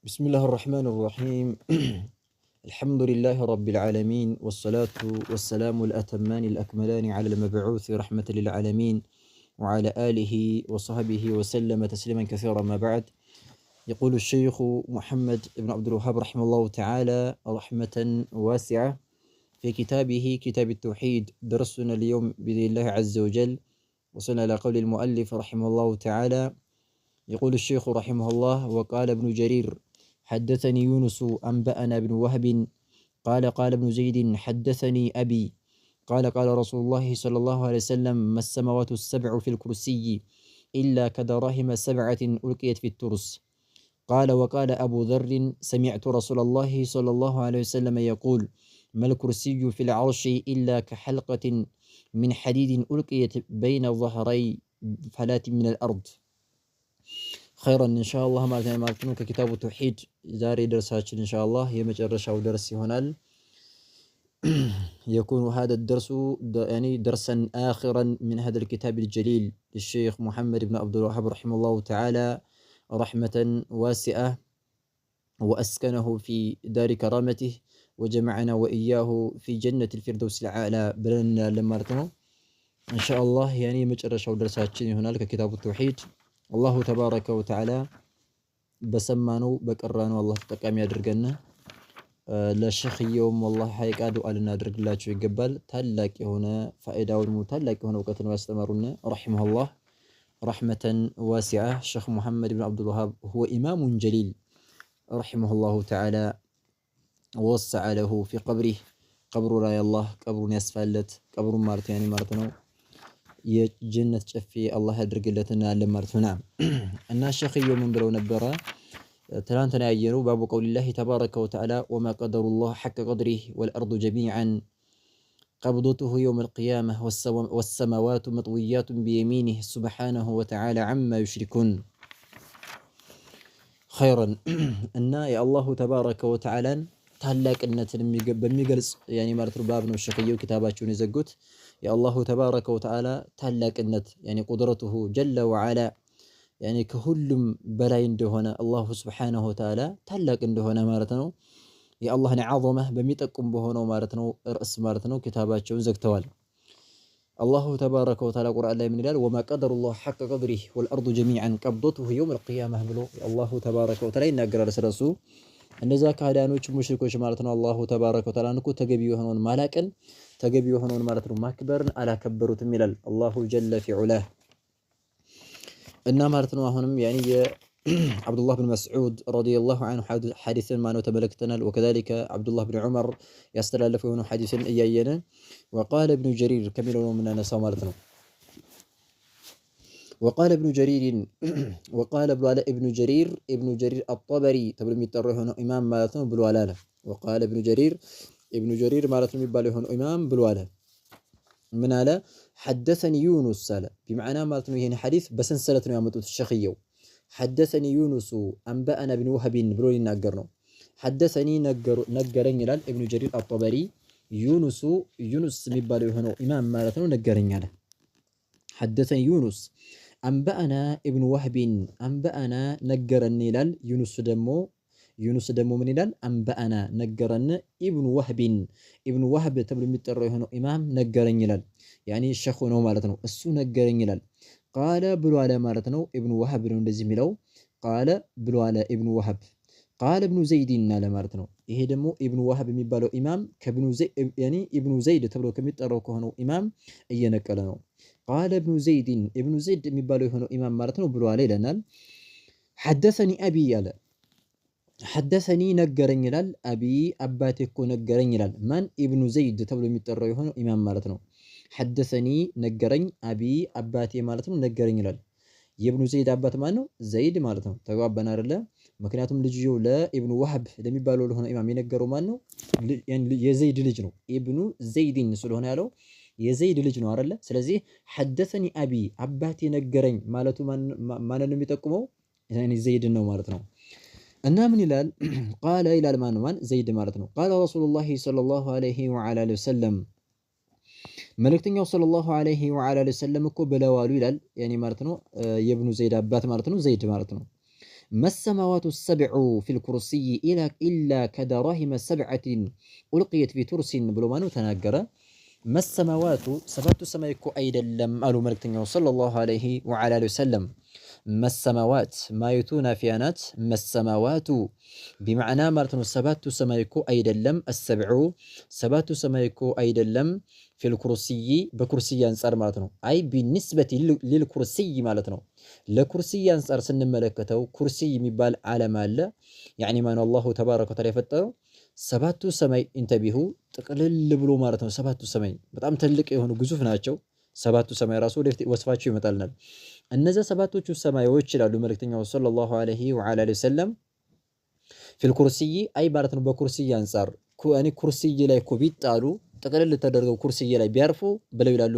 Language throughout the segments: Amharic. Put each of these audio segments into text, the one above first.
بسم الله الرحمن الرحيم. الحمد لله رب العالمين، والصلاة والسلام الأتمان الأكملان على المبعوث رحمة للعالمين وعلى آله وصحبه وسلم تسليما كثيرا. ما بعد، يقول الشيخ محمد بن عبد الوهاب رحمه الله تعالى رحمة واسعة في كتابه كتاب التوحيد. درسنا اليوم بإذن الله عز وجل وصلنا إلى قول المؤلف رحمه الله تعالى. يقول الشيخ رحمه الله: وقال ابن جرير: حدثني يونس أنبأنا ابن وهب قال ابن زيد: حدثني أبي قال رسول الله صلى الله عليه وسلم: ما السماوات السبع في الكرسي إلا كدراهم سبعة ألقيت في الترس. وقال أبو ذر: سمعت رسول الله صلى الله عليه وسلم يقول: ما الكرسي في العرش إلا كحلقة من حديد ألقيت بين ظهري فلات من الأرض. خيرا إن شاء الله مالتنا ككتاب التوحيد زاري درسات إن شاء الله يمجرش أو درس هنا يكون هذا الدرس يعني درسا آخرا من هذا الكتاب الجليل للشيخ محمد بن عبد الوهاب رحمه الله تعالى رحمة واسعة، وأسكنه في دار كرامته وجمعنا وإياه في جنة الفردوس الأعلى بلنا لما إن شاء الله. يعني مجرش أو درسات هنالك كتاب التوحيد الله تبارك وتعالى بسمانو بقرانو الله تقام ያድርገና። ለሸኽየውም والله ሐቂቃ ዱዓ ልናደርግላቸው ይገባል። ታላቅ የሆነ ፋይዳውን ታላቅ የሆነ እውቀትን ያስተማሩና رحمه الله رحمة واسعة الشيخ محمد بن عبد الوهاب هو إمام جليل رحمه الله تعالى، ووسع له في قبره. قبر لا الله قبر يسفلت قبر مارت يعني مارتنو የጀነት ጨፌ አላህ ያድርግለትና ለማርቱና እና ሸኽየው ምን ብለው ነበረ? ትናንትና ያየነው ባቡ ቀውሊላህ ተባረከ ወተዓላ ወማ ቀደሩላህ ሐቀ ቀድሪህ ወልአርዱ ጀሚዐን ቀብዶቱሁ የውመል ቂያመህ ወሰማዋቱ መጥዊያቱን ቢየሚኒህ ሱብሓነሁ ወተዓላ ዐማ ዩሽሪኩን። ኸይረን እና የአላሁ ተባረከ ወተዓላን ታላቅነትን በሚገልጽ ያኔ ማለት ነው ባብ ነው ሸኽየው ኪታባቸውን የዘጉት። የአላሁ ተባረከ ወተዓላ ታላቅነት ያኔ ቁድረቱሁ ጀለ ወዐላ ያኔ ከሁሉም በላይ እንደሆነ አላሁ ሱብሓነሁ ወተዓላ ታላቅ እንደሆነ ማለት ነው። የአላህን ዐዘማ በሚጠቁም በሆነው ማለት ነው ርዕስ ማለት ነው ኪታባቸውን ዘግተዋል። አላሁ ተባረከ ወተዓላ ቁርአን ላይ ምን ይላል? ወማ ቀደሩላህ ሐቀ ቀድሪህ ወልአርዱ ጀሚዐን ቀብዶቱሁ የውመል ቂያመህ ብሎ አላሁ ተባረከ ወተዓላ ይናገራል ስለሱ። እነዛ ካህዳኖች ሙሽሪኮች ማለት ነው አላሁ ተባረከ ወተዓላ እኮ ተገቢ የሆነውን ማላቅን ተገቢ የሆነውን ማለት ነው ማክበርን አላከበሩትም ይላል አላሁ ጀለ ፊዑላህ። እና ማለት ነው አሁንም ያኒ የአብዱላህ ብን መስዑድ ረዲየላሁ ዐንሁ ሐዲስን ማነው ተመለክተናል። ወከዛሊከ አብዱላህ ብን ዑመር ያስተላለፈው የሆነው ሐዲስን እያየነ ወቃለ ኢብኑ ጀሪር ከሚለው ነው የምናነሳው ማለት ነው። وقال ابن جرير وقال ابن جرير الطبري ተብሎ የሚጠራው የሆነው ኢማም ማለት ነው ብሎ አለ። وقال ابن جرير ማለት ነው የሚባለው የሆነው ኢማም ብሎ አለ። ምን አለ? حدثني يونس አለ። بمعنى ማለት ነው ይሄን ሐዲስ በሰንሰለት ነው ያመጡት ሸኽየው። حدثني يونس أنبأنا ابن وهب ብሎ ይናገር ነው። حدثني ነገረኝ ይላል ኢብኑ ጀሪር አልጠበሪ። ዩኑስ የሚባለው የሆነው ኢማም ማለት ነው ነገረኝ አለ። حدثني يونس አንበአና ኢብኑ ወህቢን አንበአና ነገረን ይላል። ዩኑስ ደግሞ ምን ይላል? አንበአና ነገረን ኢብኑ ወህብ ተብሎ የሚጠራው የሆነው ኢማም ነገረኝ ይላል። ያኒ ሸኹ ነው ማለት ነው። እሱ ነገረኝ ይላል። ቃለ ብሎ አለ ማለት ነው። ኢብኑ ወህብ ነው እንደዚህ የሚለው። ቃለ ብሎ አለ ኢብኑ ወህብ። ቃለ ኢብኑ ዘይድን አለ ማለት ነው። ይሄ ደግሞ ኢብኑ ወህብ የሚባለው ኢማም ኢብኑ ዘይድ ተብሎ ከሚጠራው ከሆነው ኢማም እየነቀለ ነው። ቃለ ኢብኑ ዘይድ የሚባለው የሆነው ኢማም ማለት ነው ብሎ አለ ይለናል። ሐደሰኒ አቢ አለ። ሐደሰኒ ነገረኝ ይላል። አቢ አባቴ እኮ ነገረኝ ይላል። ማን? ኢብኑ ዘይድ ተብሎ የሚጠራው የሆነው ኢማም ማለት ነው። ሐደሰኒ ነገረኝ፣ አቢ አባቴ ማለት ነው ነገረኝ ይላል። የኢብኑ ዘይድ አባት ማን ነው? ዘይድ ማለት ነው። ተግባባን አይደለ? ምክንያቱም ልጅየው ለኢብኑ ወህብ ለሚባለው ለሆነ ኢማም የነገረው ማን ነው? የዘይድ ልጅ ነው። ኢብኑ ዘይድን ስለሆነ ያለው የዘይድ ልጅ ነው አይደለ? ስለዚህ ሐደሰኒ አቢ አባቴ ነገረኝ ማለቱ ማንን ነው የሚጠቁመው? ያኒ ዘይድን ነው ማለት ነው። እና ምን ይላል? ቃለ ይላል ማን ዘይድ ማለት ነው። ቃለ ረሱሉላሂ ሰለላሁ ዐለይሂ ወዐላ ወሰለም መልእክተኛው ሰለላሁ ዐለይሂ ወዐላ ወሰለም እኮ ብለዋሉ ይላል። ያኒ ማለት ነው የኢብኑ ዘይድ አባት ማለት ነው ዘይድ ማለት ነው። መሰማዋቱ ሰብዑ ፊል ኩርሲይ ኢላ ከደራሂመ ሰብዐቲን ኡልቅየት ፊ ቱርሲን ብሎ ማነው ተናገረ። መሰማዋቱ ሰባቱ ሰማይ እኮ አይደለም አሉ መልእክተኛው ሰለላሁ ዐለይሂ ወዐላ አሊሂ ወሰለም። መሰማዋት ማየቱ ናፊያ ናት። መሰማዋቱ ቢመዕና ማለት ነው ሰባቱ ሰማይ እኮ አይደለም። አሰብዑ ሰባቱ ሰማይ እኮ አይደለም። ፊል ኩርሲይ በኩርሲይ አንጻር ማለት ነው። አይ ቢኒስበቲ ሊልኩርሲይ ማለት ነው። ለኩርሲይ አንጻር ስንመለከተው ኩርሲይ የሚባል ዓለም አለ። ያዕኒ ማነው አላሁ ተባረከ ወተዓላ የፈጠረው ሰባቱ ሰማይ ኢንተቢሁ ጥቅልል ብሎ ማለት ነው። ሰባቱ ሰማይ በጣም ትልቅ የሆኑ ግዙፍ ናቸው። ሰባቱ ሰማይ ራሱ ወደፊት ወስፋቸው ይመጣልናል። እነዚያ ሰባቶቹ ሰማዮች ይላሉ መልእክተኛው ሰለላሁ ዐለይሂ ወዐላ አሊሂ ወሰለም ፊል ኩርሲይ አይ ማለት ነው በኩርሲይ አንጻር እኔ ኩርሲይ ላይ እኮ ቢጣሉ ጥቅልል ተደርገው ኩርሲይ ላይ ቢያርፉ ብለው ይላሉ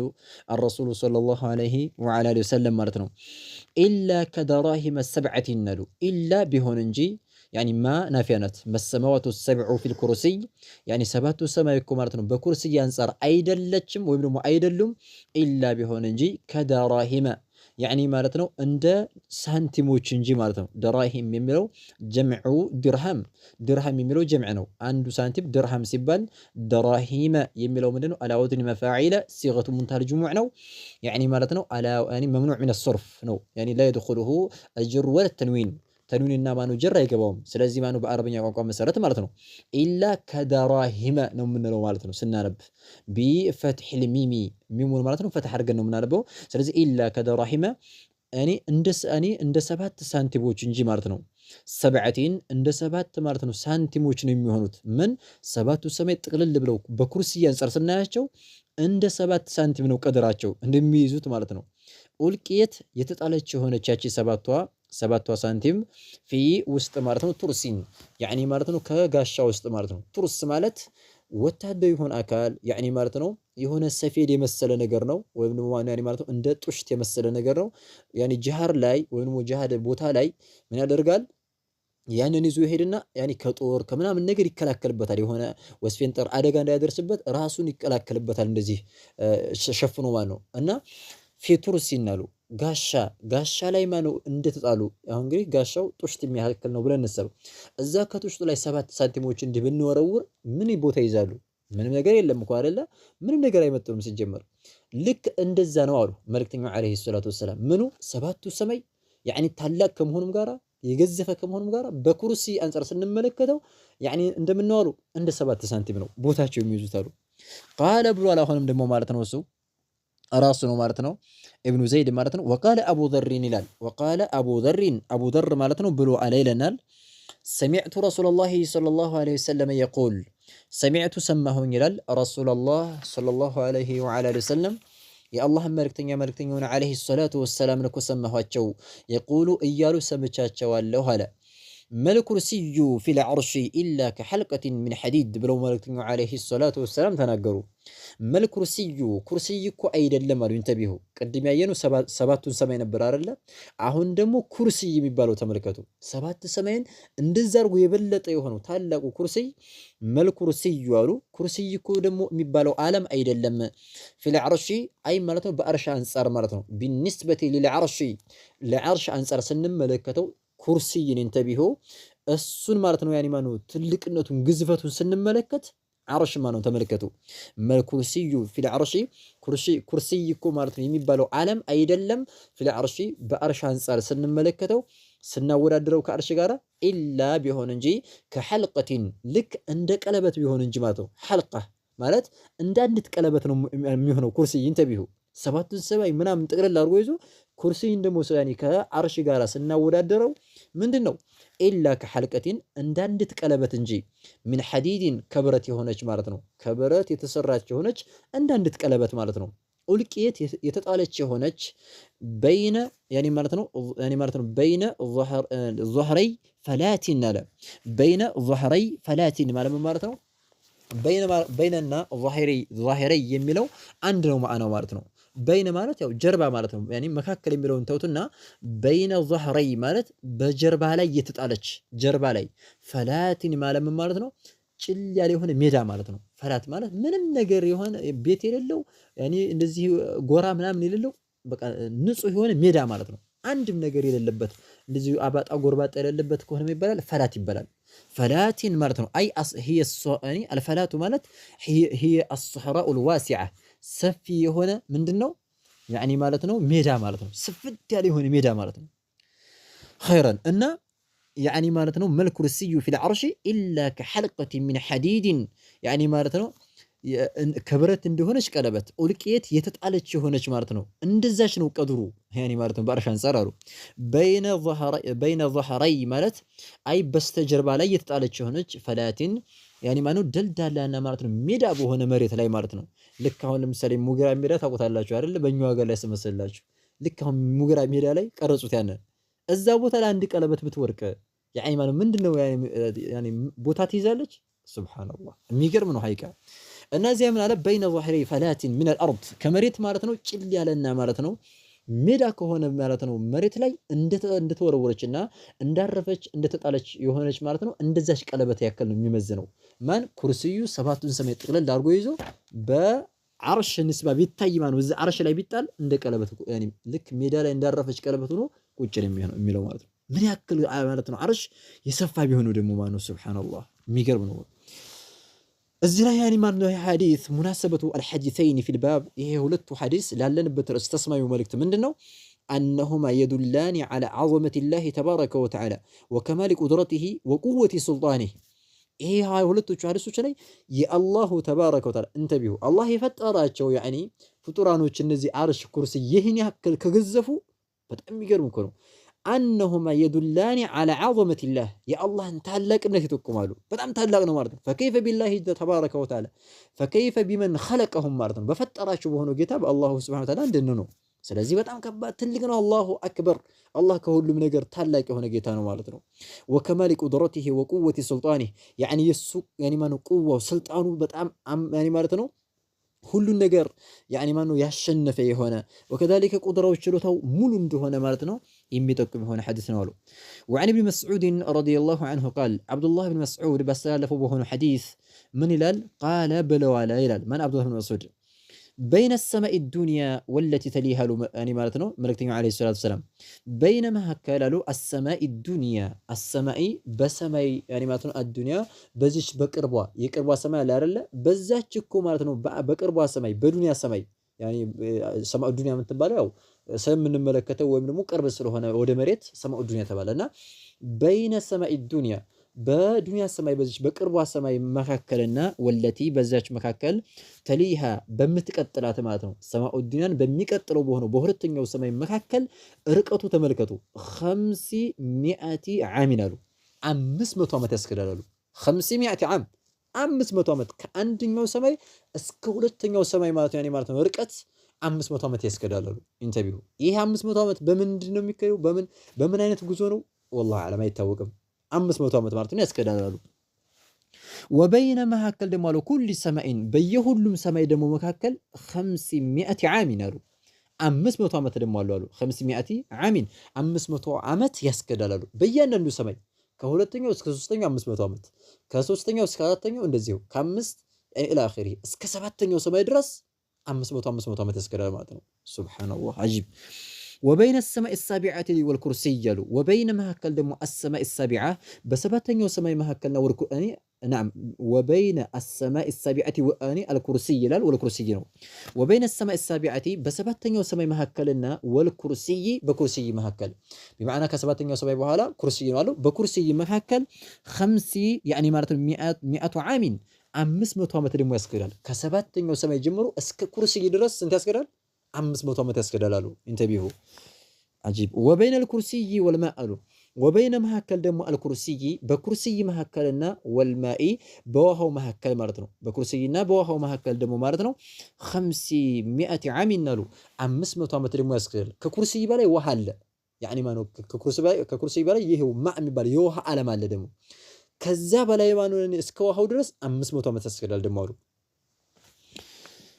አረሱሉ ሰለላሁ ዐለይሂ ወዐላ አሊሂ ወሰለም ማለት ነው። ኢላ ከደራሂመ ሰብዐቲን አሉ ኢላ ቢሆን እንጂ ያኒ ማ ናፊያ ናት። መሰማዋቱ ሰብዑ ፊል ኩርሲይ ያኒ ሰባቱ ሰማይ እኮ ማለት ነው በኩርሲይ አንጻር አይደለችም ወይም ደግሞ አይደሉም። ኢላ ቢሆን እንጂ ከደራሂመ ያኒ ማለት ነው እንደ ሳንቲሞች እንጂ ማለት ነው። ደራሂም የሚለው ጀምዑ ድርሃም፣ ድርሃም የሚለው ጀምዕ ነው። አንዱ ሳንቲም ድርሃም ሲባል ደራሂመ የሚለው ምንድነው? አላ ወዝኒ መፋዒለ ሲገቱ ሙንተሀል ጁሙዕ ነው። ያኒ ማለት ነው አላ ያኒ መምኑዕ ሚነ ሰርፍ ነው። ያኒ ላ የድኹሉሁ አልጀር ወለ ተንዊን ተንዊንና ማኑ ጀር አይገባውም። ስለዚህ ማኑ በአረብኛ ቋንቋ መሰረት ማለት ነው ኢላ ከደራሂመ ነው የምንለው ማለት ነው። ስናነብ ቢፈትሒል ሚሚ ሚሙን ማለት ነው ፈትሕ አድርገን ነው የምናነበው። ስለዚህ ኢላ ከደራሂመ እኔ እንደ ሰባት ሳንቲሞች እንጂ ማለት ነው። ሰብዐቲን እንደ ሰባት ማለት ነው ሳንቲሞች ነው የሚሆኑት። ምን ሰባቱ ሰማይ ጥቅልል ብለው በኩርሲይ አንጻር ስናያቸው እንደ ሰባት ሳንቲም ነው ቀድራቸው እንደሚይዙት ማለት ነው። ኡልቅየት የተጣለች የሆነች ያቺ ሰባቷ ሳንቲም ፊ ውስጥ ማለት ነው ቱርሲን ያኒ ማለት ነው ከጋሻ ውስጥ ማለት ነው። ቱርስ ማለት ወታደር ይሆን አካል ያኒ ማለት ነው የሆነ ሰፌድ የመሰለ ነገር ነው። ወይም ደግሞ ያኒ ማለት ነው እንደ ጡሽት የመሰለ ነገር ነው። ያኒ ጅሃር ላይ ወይም ደግሞ ጅሃድ ቦታ ላይ ምን ያደርጋል? ያንን ይዞ ይሄድና ያኒ ከጦር ከምናምን ነገር ይከላከልበታል። የሆነ ወስፌንጠር አደጋ እንዳያደርስበት ራሱን ይከላከልበታል። እንደዚህ ሸፍኖ ማለት ነው። እና ፊቱርሲን አሉ ጋሻ ላይ ማነው እንደተጣሉ። አሁን እንግዲህ ጋሻው ጡሽት የሚያክል ነው ብለን እንሰብ። እዛ ከጡሽቱ ላይ ሰባት ሳንቲሞች እንዲህ ብንወረውር ምን ቦታ ይዛሉ? ምንም ነገር የለም እኮ አይደለ? ምንም ነገር አይመጥኑም ሲጀመር። ልክ እንደዛ ነው አሉ መልእክተኛው ዐለይሂ ሰላቱ ወሰላም። ምኑ ሰባቱ ሰማይ ያኒ ታላቅ ከመሆኑም ጋራ የገዘፈ ከመሆኑም ጋራ በኩርሲይ አንጻር ስንመለከተው ያኒ እንደምንዋሉ እንደ ሰባት ሳንቲም ነው ቦታቸው የሚይዙት አሉ። ቃለ ብሏል። አሁንም ደግሞ ማለት ነው እሱ ራሱ ነው ማለት ነው ኢብኑ ዘይድ ማለት ነው። ወቃለ አቡ ዘሪን ይላል። ወቃለ አቡ ዘር ማለት ነው ብሎ አለ ይለናል። ሰሚዕቱ ረሱለላሂ ሰለላሁ ዐለይሂ ወሰለም የቁል ሰሚዕቱ ሰማሁኝ ይላል ረሱለላህ ሰለላሁ ዐለይሂ ወዐላ አሊሂ ወሰለም የአላህን መልእክተኛውን ዐለይሂ ሰላቱ ወሰላም እኮ ሰማኋቸው የቁሉ እያሉ ሰምቻቸዋለሁ አለ። መልኩርሲዩ ፊል ዐርሺ ኢላ ከሐልቀቲን ሚን ሐዲድ ብለው መልእክተኛው ዐለይሂ ሰላቱ ወሰላም ተናገሩ። መልኩርሲዩ ኩርሲይ እኮ አይደለም አሉ። ኢንተቢሁ ቅድም ያየነው ሰባቱን ሰማይ ነበር አይደለ? አሁን ደግሞ ኩርሲይ የሚባለው ተመልከቱ። ሰባት ሰማይን እንደዛ አድርጎ የበለጠ የሆነው ታላቁ ኩርሲይ መልኩርሲዩ አሉ። ኩርሲይ እኮ ደግሞ የሚባለው ዓለም አይደለም። ፊል ዐርሺ አይ ማለት ነው በአርሽ አንጻር ማለት ነው። ቢኒስበቲ ሊልዐርሺ ለዐርሽ አንጻር ስንመለከተው ኩርሲይን ኢንተቢሁ እሱን ማለት ነው ያኒ ማነው ትልቅነቱን ግዝፈቱን ስንመለከት ዐርሽ ማነው ተመልከቱ። መልኩርሲዩ ፊል ዐርሺ ኩርሲይ እኮ ማለት ነው የሚባለው ዓለም አይደለም። ፊል ዐርሺ በአርሽ አንጻር ስንመለከተው ስናወዳድረው ከአርሽ ጋር ኢላ ቢሆን እንጂ ከሐልቀቲን ልክ እንደ ቀለበት ቢሆን እንጂ ማለት ነው። ሐልቃ ማለት እንደ አንዲት ቀለበት ነው የሚሆነው ኩርሲይ ኢንተቢሁ ሰባቱን ሰማይ ምናምን ጥቅልል አድርጎ ይዞ ኩርሲይን ደግሞ ያኒ ከአርሽ ጋር ስናወዳደረው ምንድን ነው ኢላ ከሐልቀቲን እንዳንዲት ቀለበት እንጂ ምን ሐዲድን ከብረት የሆነች ማለት ነው። ከብረት የተሰራች የሆነች እንዳንዲት ቀለበት ማለት ነው። ኡልቅየት የተጣለች የሆነች በይነ ያኒ ማለት ነው በይነ ዙህረይ ፈላቲን አለ። በይነ ዙህረይ ፈላቲን ማለት ነው በይነና ዙህረይ የሚለው አንድ ነው ማዕናው ማለት ነው። በይነ ማለት ያው ጀርባ ማለት ነው። ያኒ መካከል የሚለውን ተውትና በይነ ዙህረይ ማለት በጀርባ ላይ የተጣለች ጀርባ ላይ ፈላቲን ማለት ነው ጭል ያለ የሆነ ሜዳ ማለት ነው። ፈላት ማለት ምንም ነገር የሆነ ቤት የሌለው ያኒ እንደዚህ ጎራ ምናምን የሌለው በቃ ንጹህ የሆነ ሜዳ ማለት ነው። አንድም ነገር የሌለበት እንደዚሁ አባጣ ጎርባጣ የሌለበት ከሆነ ይባላል ፈላት ይባላል። ፈላቲን ማለት ነው። አይ هي الفلات ማለት هي الصحراء الواسعة ሰፊ የሆነ ምንድነው ያኒ ማለት ነው ሜዳ ማለት ነው። ስፍት ያለ የሆነ ሜዳ ማለት ነው። خيرا እና ያኒ ማለት ነው መልኩ ኩርሲዩ في العرش إلا كحلقة من حديد ያኒ ማለት ነው ከብረት እንደሆነች ቀለበት ኡልቂየት የተጣለች የሆነች ማለት ነው። እንደዛች ነው ቀድሩ ያኒ ማለት ነው። በአርሽ አንፃር አሉ በይነ ظهري ማለት አይ በስተጀርባ ላይ የተጣለች የሆነች ፈላቲን ያኒ ማለት ነው ደልዳላና ማለት ነው ሜዳ በሆነ መሬት ላይ ማለት ነው። ልክ አሁን ለምሳሌ ሙገራ ሜዳ ታውቁታላችሁ አይደል? በእኛ ሀገር ላይ ስመስላችሁ ልክ አሁን ሙገራ ሜዳ ላይ ቀረጹት ያነ እዛ ቦታ ላይ አንድ ቀለበት ብትወርቅ ያኒ ማለት ምንድነው ያኒ ቦታ ትይዛለች። ሱብሃንአላህ የሚገርም ነው ሐቂቃ። እና እዚያ ምን አለ በይነ ظهري فلات من الارض ከመሬት ማለት ነው ጭል ያለና ማለት ነው ሜዳ ከሆነ ማለት ነው መሬት ላይ እንደተወረወረችና እንዳረፈች እንደተጣለች የሆነች ማለት ነው። እንደዛች ቀለበት ያክል ነው የሚመዝነው ማን ኩርሲዩ ሰባቱን ሰማይ ጥቅልል አድርጎ ይዞ በአርሽ ንስባ ቢታይ ማለት ነው። እዛ አርሽ ላይ ቢጣል እንደ ቀለበት ያኒ ልክ ሜዳ ላይ እንዳረፈች ቀለበት ሆኖ ቁጭ ነው የሚለው ማለት ነው። ምን ያክል ማለት ነው አርሽ የሰፋ ቢሆነው ደግሞ ማለት ነው ሱብሃንአላህ የሚገርም ነው። እዚህ ላይ ያኒ ማለት ነው ሐዲስ ሙናሰበቱ አልሐዲሰይን ፊል ባብ ይሄ ሁለቱ ሐዲስ ላለንበት ርዕስ ተስማሚው መልእክት ምንድነው? አነሁማ የዱላኒ ዐላ ዐዘመቲላሂ ተባረከ ወተዓላ ወከማሊ ቁድረቲሂ ወቁወቲ ሱልጣኒሂ። ይሄ ሁለቶቹ ሐዲሶች ላይ የአላሁ ተባረከ ወተዓላ እንተቢሁ አላህ የፈጠራቸው ያኒ ፍጡራኖች እነዚህ አርሽ ኩርሲ ይህን ያክል ከገዘፉ በጣም የሚገርም እኮ ነው። አነሁማ የዱላኒ ዐላ ዐዘመቲላህ የአላህን ታላቅነት ይጠቁማሉ። በጣም ታላቅ ነው ማለት ነው። ፈከይፈ ቢላሂ ተባረከ ወተዓላ ፈከይፈ ቢመን ኸለቀሁም ማለት ነው። በፈጠራቸው በሆነው ጌታ በአላሁ ሱብሓነሁ ወተዓላ እንደነ ነው። ስለዚህ በጣም ከባድ ትልቅ ነው። አላሁ አክበር አላህ ከሁሉም ነገር ታላቅ የሆነ ጌታ ነው ማለት ነው። ወከማሊ ቁድረቲሂ ወቁወቲ ሱልጣኒሂ ያኒ የሱ ያኒ ማነው ቁዋው ስልጣኑ በጣም ያኒ ማለት ነው ሁሉን ነገር ያኒ ማነው ያሸነፈ የሆነ ወከዛሊከ ቁድራው ችሎታው ሙሉ እንደሆነ ማለት ነው የሚጠቁም የሆነ ሐዲስ ነው አሉ። ወዐን ኢብኑ መስዑድ ረዲየላሁ ዐንሁ ቃል አብዱላህ ብን መስዑድ ባስተላለፈው በሆነ ሐዲስ ምን ይላል? ቃለ ብለዋል ይላል ማን አብዱላህ ብን መስዑድ በይነ ሰማኢ ዱንያ ወለቲ ተሊሃ ያኒ ማለት ነው መልእክተኛው ዐለይሂ ሰላቱ ወሰላም በይነ መካከል አሉ አሰማኢ ዱንያ አሰማኢ በሰማይ ያኒ ማለት ነው አዱንያ በዚች በቅርቧ የቅርቧ ሰማይ አለ አይደለ? በዛች እኮ ማለት ነው በቅርቧ ሰማይ በዱንያ ሰማይ ያኒ ሰማኡ ዱንያ የምትባለው ያው ስለምንመለከተው ወይም ደግሞ ቅርብ ስለሆነ ወደ መሬት ሰማኡ ዱንያ ተባለና በይነ ሰማኢ ዱንያ በዱንያ ሰማይ በዚች በቅርቧ ሰማይ መካከልና ወለቲ በዛች መካከል ተሊሃ በምትቀጥላት ማለት ነው ሰማኡ ዱንያን በሚቀጥለው በሆነው በሁለተኛው ሰማይ መካከል ርቀቱ ተመልከቱ 500 ዓም አሉ 500 ዓመት ያስከዳላሉ 500 ዓም 500 ዓመት ከአንደኛው ሰማይ እስከ ሁለተኛው ሰማይ ማለት ነው ያኔ ማለት ነው ርቀት 500 ዓመት ያስከዳላሉ። ኢንተርቪው ይሄ 500 ዓመት በምንድን ነው የሚካሄደው? በምን አይነት ጉዞ ነው? ወላሂ አለም አይታወቅም። 500 ዓመት ማለት ነው ያስከዳላሉ። ወበይነ መካከል ደግሞ አሉ ኩል ሰማይን በየሁሉም ሰማይ ደግሞ መካከል 500 ዓም አሉ 500 ዓመት ደግሞ አሉ 500 ዓም 500 ዓመት ያስከዳላሉ በእያንዳንዱ ሰማይ ከሁለተኛው እስከ ሶስተኛው 500 ዓመት ከሶስተኛው እስከ አራተኛው እንደዚሁ ከአምስት ኢላ አኺሪ እስከ ሰባተኛው ሰማይ ድረስ 500 ዓመት ያስከዳል ማለት ነው። ሱብሃንአላህ አጂብ። ወበይነ السماء السابعة والكرسي ያሉ ወበይነ መካከል ደግሞ السماء السابعة በሰባተኛው ሰማይ መካከልና نعم وبين السماء السابعة الكرسي ይላል والكرسي ነው። وبين السماء السابعة በሰባተኛው ሰማይ መካከልና والكرسي በኩርሲይ መካከል بمعنى ከሰባተኛው ሰማይ በኋላ ኩርሲይ ነው አለው በኩርሲይ መካከል 50 يعني ማለት ነው 100 ዓም 500 ዓመት ደግሞ ያስከዳል። ከሰባተኛው ሰማይ ጀምሮ እስከ ኩርሲይ ድረስ ስንት ያስከዳል? 500 ዓመት ያስከዳል አሉ። ኢንተቢሁ አጂብ። ወበይነ الكرسي والماء አሉ ወበይነ መካከል ደግሞ አልኩርሲይ በኩርሲይ መካከልና ወልማኢ በውሃው መካከል ማለት ነው። በኩርሲይና በውሃው መካከል ደግሞ ማለት ነው 500 ዓም አሉ 500 ዓመት ደግሞ ያስከዳል። ከኩርሲይ በላይ ውሃ አለ ያኒ ማነው ከኩርሲይ በላይ ይሄው ማ የሚባል የውሃ ዓለም አለ ደግሞ ከዛ በላይ ማነው እስከ ውሃው ድረስ 500 ዓመት ያስከዳል ደግሞ አሉ።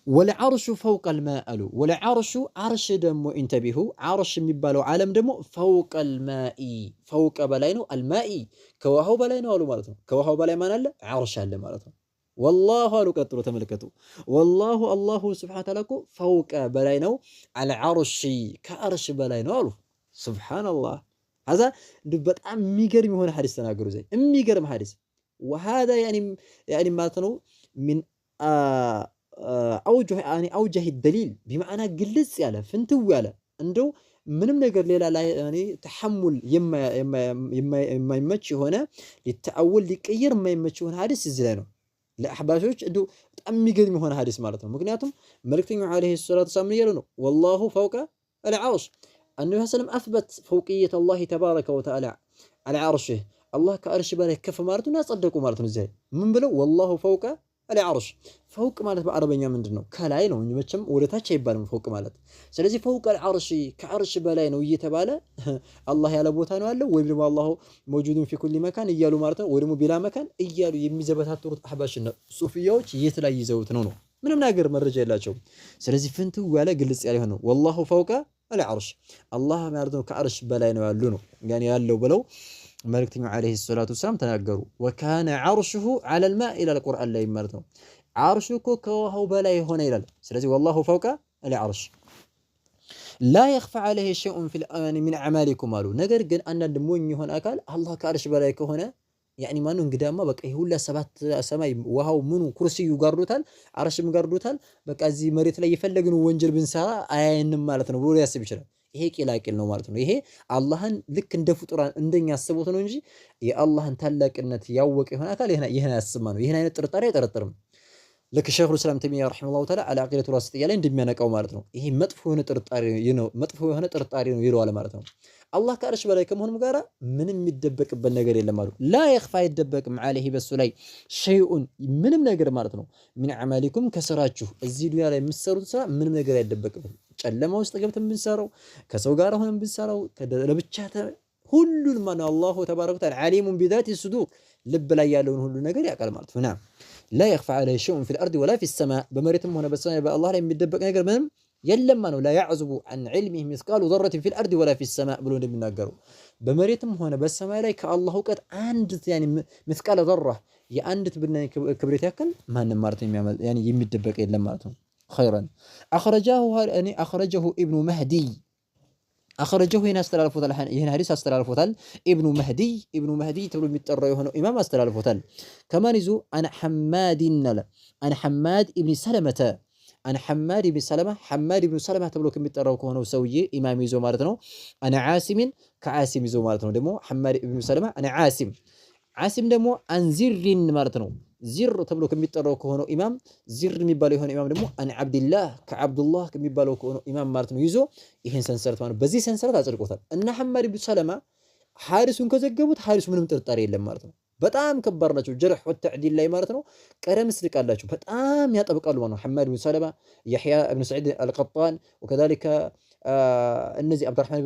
ወልዓርሹ ፈውቀል ማእ አሉ ወልዓርሹ ዓርሽ ደግሞ ኢንተቢሁ ዓርሽ የሚባለው ዓለም ደግሞ ፈውቀል ማኢ ፈውቀ በላይ ነው አልማኢ ከውሃው በላይ ነው አሉ ማለት ነው። ከውሃው በላይ ማን አለ? ዓርሽ አለ ማለት ነው። ወላሁ አሉ ቀጥሎ ተመልከቱ ወላሁ አላሁ ስብሓነ ወተዓላ እኮ ፈውቀ በላይ ነው አልዓርሺ ከዓርሽ በላይ ነው አሉ። ሱብሓነላህ هذا በጣም የሚገርም የሆነ ሐዲስ ተናገሩ ዘይ የሚገርም ሐዲስ وهذا يعني معناته من أوجه الدليل بمعنى قلص ያለ ፍንትው ያለ እንደው ምንም ነገር ሌላ ላይ ተሐሙል የማይመች የሆነ ሊተአወል ሊቀየር የማይመች የሆነ ሐዲስ እዚህ ላይ ነው ለአህባሾች እንደው በጣም የሚገርም የሆነ ሐዲስ ማለት ነው ምክንያቱም መልእክተኛው አለይሂ ሰላቱ ወሰለም ይላሉ ነው والله فوق العرش النبي صلى الله عليه وسلم أثبت فوقية الله تبارك وتعالى على عرشه الله كأرش بالك كف مارتنا صدقوا مارتنا زي من بلو والله فوق العرش فوق مالت بعربية من دنو كلاي ነው እንጂ መቼም ወደታች አይባልም فوق ማለት ስለዚህ فوق العرش ከአርሽ በላይ ነው እየተባለ አላህ ያለ ቦታ ነው ያለው ወይ ደግሞ አላህ موجود في كل مكان እያሉ ማለት ነው ወይ ደግሞ ቢላ መካን እያሉ የሚዘበታተሩት አህባሽና ሱፊያዎች የት ላይ ይዘውት ነው ምንም ነገር መረጃ የላቸውም ስለዚህ ፍንቱ ያለ ግልጽ ያለ ነው والله فوق العرش الله ማለት ነው ከአርሽ በላይ ነው ያሉ ነው يعني ያለው ብለው መልእክተኛው አለይሂ ሰላቱ ወሰለም ተናገሩ وكان عرشه على الماء الى القران ላይ ማለት ነው አርሹ እኮ ከውሃው በላይ ሆነ ይላል ስለዚህ والله فوق العرش لا يخفى عليه شيء في من اعمالكم አሉ ነገር ግን አንዳንድ ሞኝ የሆነ አካል አላህ ከአርሽ በላይ ከሆነ يعني ማኑ እንግዳማ በቃ ይሄ ሁላ ሰባት ሰማይ ውሃው ምኑ ኩርሲዩ ጋርዶታል አርሽም ጋርዶታል በቃ እዚህ መሬት ላይ የፈለግን ወንጀል ብንሰራ አያየንም ማለት ነው ብሎ ያስብ ይችላል ይሄ ቂላቂል ነው ማለት ነው ይሄ አላህን ልክ እንደ ፍጡራን እንደኛ ያስቡት ነው እንጂ የአላህን ታላቅነት ያወቀ ይሆን አካል ይሄን ያስማ ነው ይሄን አይነት ጥርጣሬ አይጠረጥርም لك الشيخ الاسلام تيميه رحمه الله تعالى على عقيده الواسطيه ላይ እንደሚያነቃው ማለት ነው ይሄ መጥፎ የሆነ ጥርጣሬ ነው መጥፎ የሆነ ጥርጣሬ ነው ይለዋል ማለት ነው አላህ ከአርሽ በላይ ከመሆኑም ጋራ ምንም የሚደበቅበት ነገር የለም ማለት لا يخفى يدبقም عليه በሱ ላይ شيء ምንም ነገር ማለት ነው من اعمالكم ከስራችሁ እዚህ ዱንያ ላይ የምትሰሩት ስራ ምንም ነገር አይደበቅም ጨለማ ውስጥ ገብተን ብንሰራው ከሰው ጋር ሆነን ብንሰራው ለብቻ ሁሉን ማን አላሁ ተባረከ ወተዓላ ዓሊሙን ቢዛቲ الصدور ልብ ላይ ያለውን ሁሉ ነገር ያውቃል ማለት ነው لا يخفى عليه شيء في الأرض ولا في السماء بمريتم هنا بس الله لا يمدبك نجر منهم يلما انه لا يعزب عن علمه مثقال ذرة في الأرض ولا في السماء بلون بيناغروا بمريتم هنا بس السماء ላይ ከአላህ እውቀት አንድ يعني مثقال ذرة የአንዲት ብናኝ ክብሪት ያክል ማንም ማለት يعني የሚደበቅ የለም ማለት ነው خيرا أخرجه ابن مهدي أخرجه هنا استلالفوتال هنا حديث استلالفوتال ابن مهدي تبلو متطرى يهونو إمام استلالفوتال كمان يزو أنا حماد ابن سلمة أنا حماد ابن سلمة تبلو كم متطرى كهونو سويه إمام يزو مارتنو أنا عاصم كعاصم يزو مارتنو دمو حماد ابن سلمة أنا عاصم دمو أنزر مارتنو زر تبلو كم يتطروا كهونو إمام زر ميبالو هون إمام دمو أنا عبد الله كم يبالو كهونو إمام مارتنو يزو ይሄን ሰንሰለት ማለት በዚህ ሰንሰለት አጽድቆታል እና ሐማድ ኢብኑ ሰለማ ሐሪሱን ከዘገቡት ሐሪሱ ምንም ጥርጣሬ የለም ማለት ነው በጣም ከባድ ናቸው ጀርህ ወተዕዲል ላይ ማለት ነው ቀደም ስልቃላችሁ በጣም ያጠብቃሉ ማለት ነው ሐማድ ኢብኑ ሰለማ يحيى ابن سعيد القطان وكذلك እነዚህ አብዱራህማን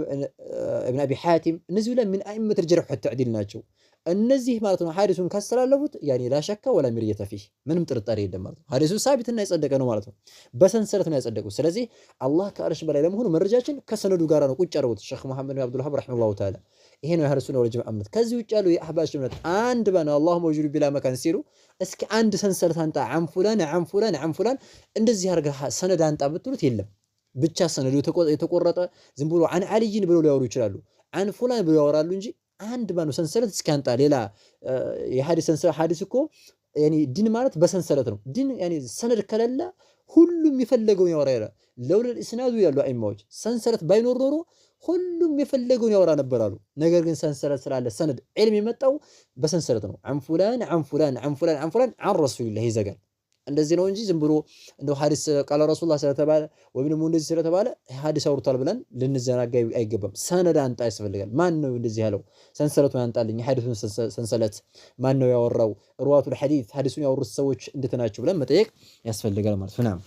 ኢብኑ አቢ ሐቲም እነዚህ ላይ ምን አئمة الجرح والتعديل ናቸው እነዚህ ማለት ነው ሐዲሱን ካስተላለፉት يعني لا شك ولا مرية فيه ምንም ጥርጣሬ የለም ማለት ነው ሐዲሱ ሳቢትና የጸደቀ ነው ማለት ነው በሰንሰለት ነው ያጸደቁት ስለዚህ አላህ ከአርሽ በላይ ለመሆኑ መረጃችን ከሰነዱ ጋር ነው ቁጭ አርጉት ሼክ መሐመድ ኢብኑ አብዱል ወሃብ ረሂመሁላሁ ተዓላ ይሄ ነው የአህሉ ሱና ወል ጀማዓ እምነት ከዚህ ውጭ ያለው የአህባሽ እምነት አንድ ባና አላህ መውጁድ ቢላ መካን ሲሉ እስኪ አንድ ሰንሰለት አንጣ عن فلان እንደዚህ አርጋ ሰነድ አንጣ ብትሉት የለም ብቻ ሰነዱ የተቆረጠ ዝም ብሎ عن علي ብለው ሊያወሩ ይችላሉ عن فلان ብለው ያወራሉ እንጂ አንድ ባኑ ሰንሰለት እስኪያንጣ ሌላ የሐዲስ ሰንሰለት ሐዲስ እኮ يعني ዲን ማለት በሰንሰለት ነው ዲን يعني ሰነድ ከሌለ ሁሉም የፈለገውን ያወራ ይላል ለውል الاسناد ያሉ አይማዎች ሰንሰለት ባይኖር ኖሮ ሁሉም የፈለገውን ያወራ ነበራሉ ነገር ግን ሰንሰለት ስላለ ሰነድ ዒልም የመጣው በሰንሰለት ነው عن فلان عن رسول الله ይዘጋል እንደዚህ ነው እንጂ ዝም ብሎ እንደው ሐዲስ ቃል ረሱላህ ስለተባለ ወይም ደግሞ እንደዚህ ስለተባለ ሐዲስ አውርቷል ብለን ልንዘናጋ አይገባም ሰነድ አንጣ ያስፈልጋል ማን ነው እንደዚህ ያለው ሰንሰለቱን አንጣልኝ ሐዲሱን ሰንሰለት ማን ነው ያወራው ሩዋቱል ሐዲስ ሐዲሱን ያወሩት ሰዎች እንድትናቸው ብለን መጠየቅ ያስፈልጋል ማለት ነው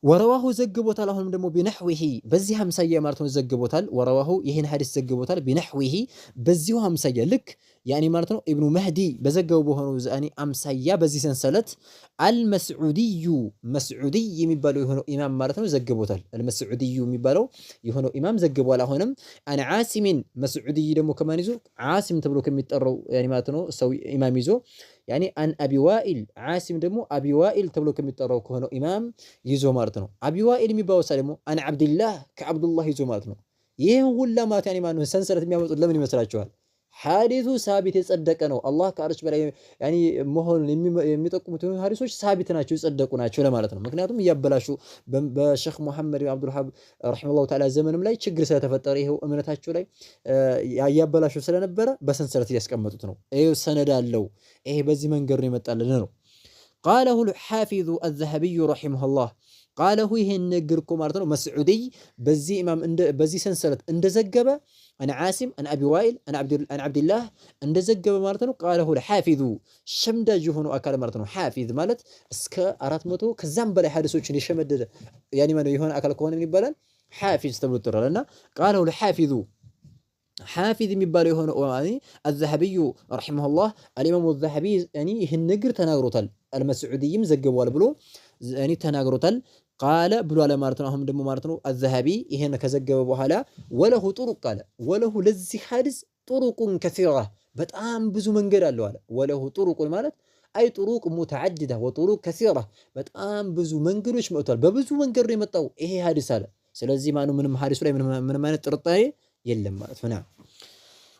ወረዋሁ ዘግቦታል አሁንም ደግሞ بنحوه በዚህ 50 ማለት ነው ዘግቦታል ወረዋሁ ይሄን ሐዲስ ዘግቦታል بنحوه በዚሁ 50 ልክ يعني ማለት ነው ኢብኑ መህዲ በዘገበው በሆነው ዛኒ 50 በዚህ ሰንሰለት አልመስዑዲ የሚባለው የሆነው ኢማም ማለት ነው ዘግቦታል አልመስዑዲ የሚባለው የሆነው ኢማም ዘግቧል አሁንም አን ዓሲም መስዑዲ ደግሞ ከማን ይዞ ዓሲም ተብሎ ከሚጠራው يعني ማለት ነው ሰው ኢማም ይዞ يعني አን አቢ ዋኢል ዓሲም ደግሞ አቢ ዋኢል ተብሎ ከሚጠራው ከሆነው ኢማም ይዞ ማለት ነው አቢ ዋኢል የሚባለው ደግሞ አን አብዱላህ ከአብዱላህ ይዞ ማለት ነው ይህን ሁላ ማለት ያኔ ማነው ሰንሰለት የሚያመጡት ለምን ይመስላችኋል? ሐዲሱ ሳቢት የጸደቀ ነው። አላህ ከአርሽ በላይ ያኔ መሆኑን የሚጠቁሙት ሐዲሶች ሳቢት ናቸው፣ የጸደቁ ናቸው ለማለት ነው። ምክንያቱም እያበላሹ በሼኽ መሐመድ አብዱል ወሃብ ረሂመሁላሁ ተዓላ ዘመንም ላይ ችግር ስለተፈጠረ ይሄው እምነታቸው ላይ እያበላሹ ስለነበረ በሰንሰለት እያስቀመጡት ነው። ይሄው ሰነድ አለው። ይሄ በዚህ መንገድ ነው የመጣልን ነው። ቃለሁ الحافظ الذهبي رحمه الله ቃለሁ ይሄን ንግር እኮ ማለት ነው መስዑዲ በዚህ ኢማም በዚህ ሰንሰለት እንደዘገበ አን ዓሲም አን አቢ ዋኢል አን ዓብድላህ እንደዘገበ ማለት ነው። ቃለሁ الحافظ ሸምዳጅ የሆኑ አካል ማለት ነው። ሐፊዝ ማለት እስከ 400 ከዛም በላይ ሐዲሶችን የሸመደደ ያኒ ማለት የሆነ አካል ከሆነ ምን ይባላል? ሐፊዝ ተብሎ ይጠራልና ቃለሁ الحافظ حافظ የሚባለው የሆነ الذهبي رحمه الله الامام الذهبي يعني ይሄን ንግር ተናግሮታል። አልመስዑዲይም ዘግቧል ብሎ يعني ተናግሮታል። ቃለ ብሎ አለ ማለት ነው። አሁን ደግሞ ማለት ነው الذهبي ይሄን ከዘገበ በኋላ ወለሁ ጥሩቅ ቃለ ወለሁ ለዚህ ሐዲስ ጥሩቁን ከሲራ በጣም ብዙ መንገድ አለው አለ። ወለሁ ጥሩቁን ማለት አይ ጥሩቅ ሙተዓድዳ ወጥሩቅ ከሲራ በጣም ብዙ መንገዶች መጥቷል። በብዙ መንገድ ነው የመጣው ይሄ ሐዲስ አለ። ስለዚህ ማኑ ምንም ሐዲሱ ላይ ምንም አይነት ጥርጣሬ የለም ማለት ነው።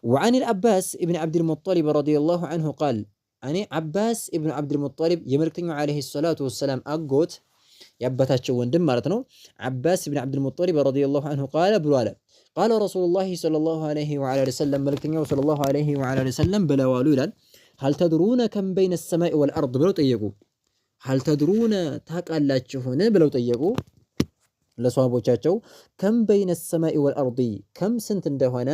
وعن العباس ابن عبد المطلب رضي الله عنه قال أنا عباس ابن عبد المطلب يملكني عليه الصلاة والسلام أقوت يبتاتشو وندم مالتنو عباس ابن عبد المطلب رضي الله عنه قال بلوالا قال رسول الله صلى الله عليه وعلى وسلم ملكني صلى الله عليه وعلى وسلم بلوالولا هل تدرون كم بين السماء والأرض بلو طيقوا هل تدرون تاقالاتشو هنا بلو طيقوا ለሷቦቻቸው ከም በይነ السماء والارض ከም ስንት እንደሆነ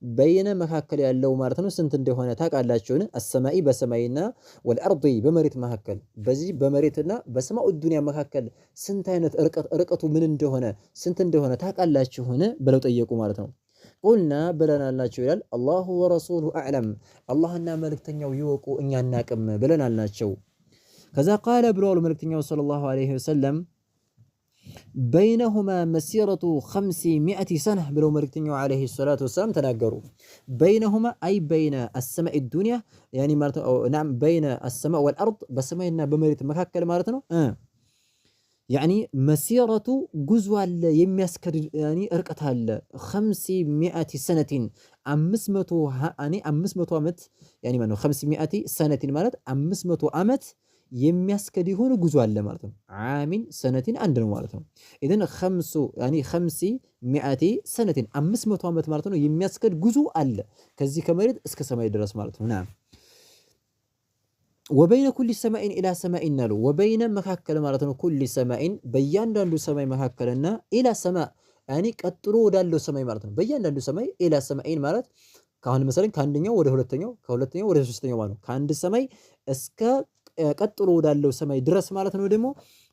በይነ መካከል ያለው ማለት ነው ስንት እንደሆነ ታውቃላችሁን? السماء በሰማይና والارض በመሬት መካከል በዚህ በመሬትና በሰማኡ ዱንያ መካከል ስንት አይነት ርቀቱ ምን እንደሆነ ስንት እንደሆነ ታውቃላችሁን ብለው ጠየቁ ማለት ነው። ቁልና ብለናልናቸው ይላል አላሁ ወረሱሉ አዕለም አላህና መልእክተኛው ይወቁ እኛ እናቅም ብለናልናቸው። ከዛ ቃለ ብለዋል መልእክተኛው ሰለላሁ ዐለይሂ ወሰለም بينهما مسيرة 500 سنة بلو مركتنيو عليه الصلاة والسلام تناقروا بينهما أي بين السماء الدنيا يعني مارتن أو نعم بين السماء والأرض بسمينا بمريت مكاكل مارتنو يعني مسيرة جزوة يمسكر يعني ارقتها 500 سنة 500 يعني 500 عمت يعني منو 500 سنة مالت 500 عمت የሚያስከድ የሆነ ጉዞ አለ ማለት ነው። ዓሚን ሰነቲን አንድ ነው ማለት ነው። ኢዘን ኸምሱ ያኒ 500 ሰነቲን 500 ዓመት ማለት ነው የሚያስከድ ጉዞ አለ ከዚህ ከመሬት እስከ ሰማይ ድረስ ማለት ነው። ናም ወበይነ ኩሊ ሰማኢን ኢላ ሰማኢን ናሉ ወበይነ መካከል ማለት ነው ኩሊ ሰማኢን በእያንዳንዱ ሰማይ መካከልና ኢላ ሰማ ያኒ ቀጥሎ ወዳለው ሰማይ ማለት ነው። በእያንዳንዱ ሰማይ ኢላ ሰማኢን ማለት ካሁን መሰለን ከአንደኛው ወደ ሁለተኛው ከሁለተኛው ወደ ሶስተኛው ማለት ነው። ከአንድ ሰማይ እስከ ቀጥሎ ወዳለው ሰማይ ድረስ ማለት ነው። ደግሞ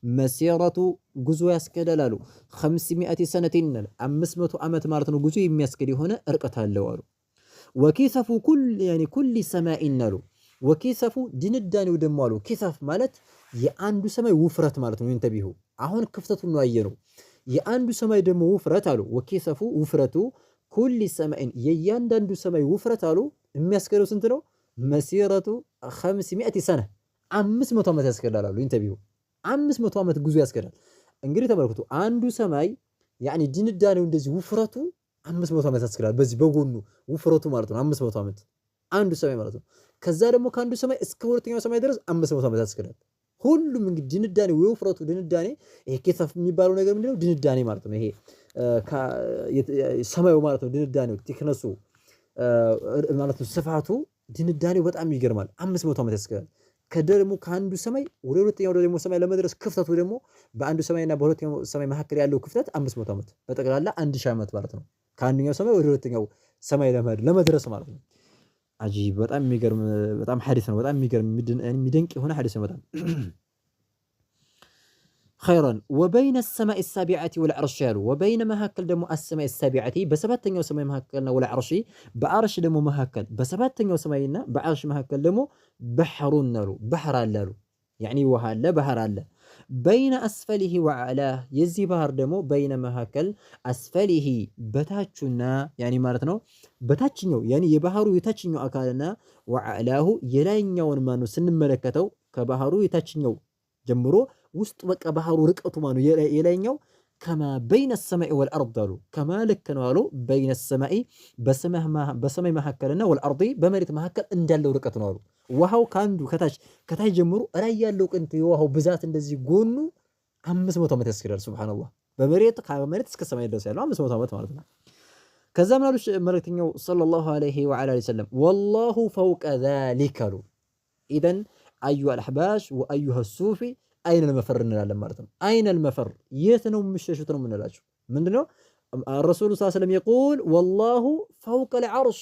መሲረቱ ጉዞ ያስከዳል አሉ 500 ሰነቲን 500 ዓመት ማለት ነው ጉዞ የሚያስከድ የሆነ እርቀት አለው አሉ። ወኪሰፉ ኩል ሰማኢን አሉ ወኪሰፉ ድንዳኔው ደግሞ አሉ ኪሰፍ ማለት የአንዱ ሰማይ ውፍረት ማለት ነው። እንተቢሁ አሁን ክፍተቱን ነው ያየነው። የአንዱ ሰማይ ደግሞ ውፍረት አሉ ወኪሰፉ ውፍረቱ ኩል ሰማኢን የእያንዳንዱ ሰማይ ውፍረት አሉ የሚያስከደው ስንት ነው? መሲረቱ 500 ሰነ 500 ዓመት ያስከዳል አሉ። ኢንተቢሁ 500 ዓመት ጉዞ ያስከዳል። እንግዲህ ተመልከቱ አንዱ ሰማይ ያኒ ድንዳኔው እንደዚህ ውፍረቱ 500 ዓመት ያስከዳል። በዚህ በጎኑ ውፍረቱ ማለት ነው 500 ዓመት አንዱ ሰማይ ማለት ነው። ከዛ ደግሞ ከአንዱ ሰማይ እስከ ሁለተኛው ሰማይ ድረስ 500 ዓመት ያስከዳል። ሁሉም እንግዲህ ድንዳኔው የውፍረቱ ድንዳኔ ይሄ ኪሰፍ የሚባለው ነገር ምንድነው? ድንዳኔ ማለት ነው። ይሄ ሰማዩ ማለት ነው ድንዳኔው ቲክነሱ ማለት ነው ስፋቱ ድንዳኔው በጣም ይገርማል። 500 ዓመት ያስከዳል። ከደሞ ከአንዱ ሰማይ ወደ ሁለተኛው ደግሞ ሰማይ ለመድረስ ክፍተቱ ደግሞ በአንዱ ሰማይና በሁለተኛው ሰማይ መካከል ያለው ክፍተት 500 ዓመት በጠቅላላ 1000 ዓመት ማለት ነው። ከአንደኛው ሰማይ ወደ ሁለተኛው ሰማይ ለመድረስ ማለት ነው። አጂብ በጣም የሚገርም በጣም ሐዲስ ነው። በጣም የሚገርም የሚደንቅ የሆነ ሐዲስ ነው በጣም خيرا وبين السماء السابعة والعرش وبين مهاكل دمو السماء السابعة بسباتنيو سماي مهاكلنا والعرش بعرش دمو مهاكل بسباتنيو سماينا بعرش مهاكل دمو بحر نالو بحر اللالو يعني وهالا بحر الله بين أسفله وعلاه يزي بحر دمو بين مهاكل أسفله بتاچنا يعني مارتنو بتاچنيو يعني يبحرو يتاچنيو أكالنا وعلاه يلاينيون مانو سنملكتو كبحرو يتاچنيو ጀምሮ ውስጥ በቃ ባህሩ ርቀቱ ማኑ የላይኛው ከማ በይነ ሰማኢ ወልአርድ አሉ። ከማ ልክ ነው አሉ በይነ ሰማኢ በሰማይ መካከልና ወልአርድ በመሬት መካከል እንዳለው ርቀት ነው አሉ። ውሃው ከአንዱ ከታች ጀምሮ ላይ ያለው ቅንት የውሃው ብዛት እንደዚህ ጎኑ 500 ዓመት ያስኬዳል። ሱብሃንአላህ ከመሬት እስከ ሰማይ ድረስ ያለው 500 ዓመት ማለት ነው። ከዛ ምን አሉ መልእክተኛው ሰለላሁ ዐለይሂ ወዐላ ወሰለም ወላሁ ፈውቀ ዛሊከ አሉ። ኢዘን አዩሀል አሕባሽ ወአዩሀ ሱፊ አይነል መፈር እንላለን ማለት ነው። አይነል መፈር የት ነው የምትሸሹት ነው የምንላቸው። ምንድነው ረሱሉ ሰለላሁ ዐለይሂ ወሰለም የቁል ወላሁ ፈውቀል ዐርሽ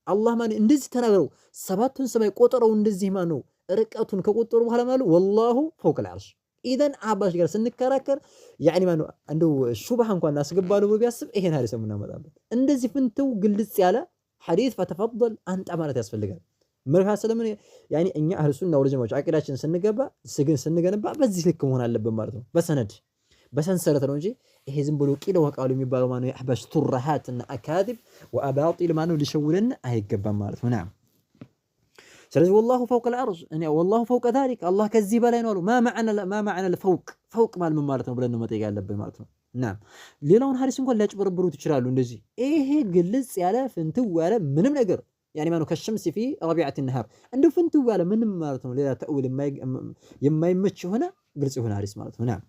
አላህ ማን እንደዚህ ተናግረው ሰባቱን ሰማይ ቆጥረው እንደዚህ ማን ነው ርቀቱን ከቆጠሩ በኋላ ማለት ወላሁ ፈውቀል ዐርሽ። ኢዘን አባሽ ጋር ስንከራከር ያኒ ማን ነው እንደው ሹብሃ እንኳን አስገባሉ ብሎ ቢያስብ ይሄን ሐዲስ የምናመጣበት እንደዚህ ፍንተው ግልጽ ያለ ሐዲስ ፈተፈضل አንጣ ማለት ያስፈልጋል። መርሃ ስለምን ያኒ እኛ አህሉ ሱና ወልጀማዓት አቂዳችን ስንገነባ በዚህ ልክ መሆን አለበት ማለት ነው። በሰንሰለት ነው እንጂ ይሄ ዝም ብሎ ቂል ወቃሉ የሚባለው ማነው የአህባሽ ቱራሃት እና አካዚብ ወአባጢል ማነው ሊሸውለን አይገባም ማለት ነው። ናም ስለዚህ ወላሁ ፈውቀል ዐርሽ እኔ ወላሁ ፈውቀ ዛሊክ አላህ ከዚህ በላይ ነው አሉ። ማ መዐና ፈውቅ ማለት ምን ማለት ነው ብለን ነው መጠየቅ ያለብን ማለት ነው። ናም ሌላውን ሐዲስ እንኳን ሊያጭበረብሩት ይችላሉ። እንደዚህ ይሄ ግልጽ ያለ ፍንትው ያለ ምንም ነገር ያኒ ማነው ከሸምስ ፊ ረቢዐት ነሃር እንደው ፍንትው ያለ ምንም ማለት ነው ሌላ ተእዊል የማይመች የሆነ ግልጽ የሆነ ሐዲስ ማለት ነው። ናም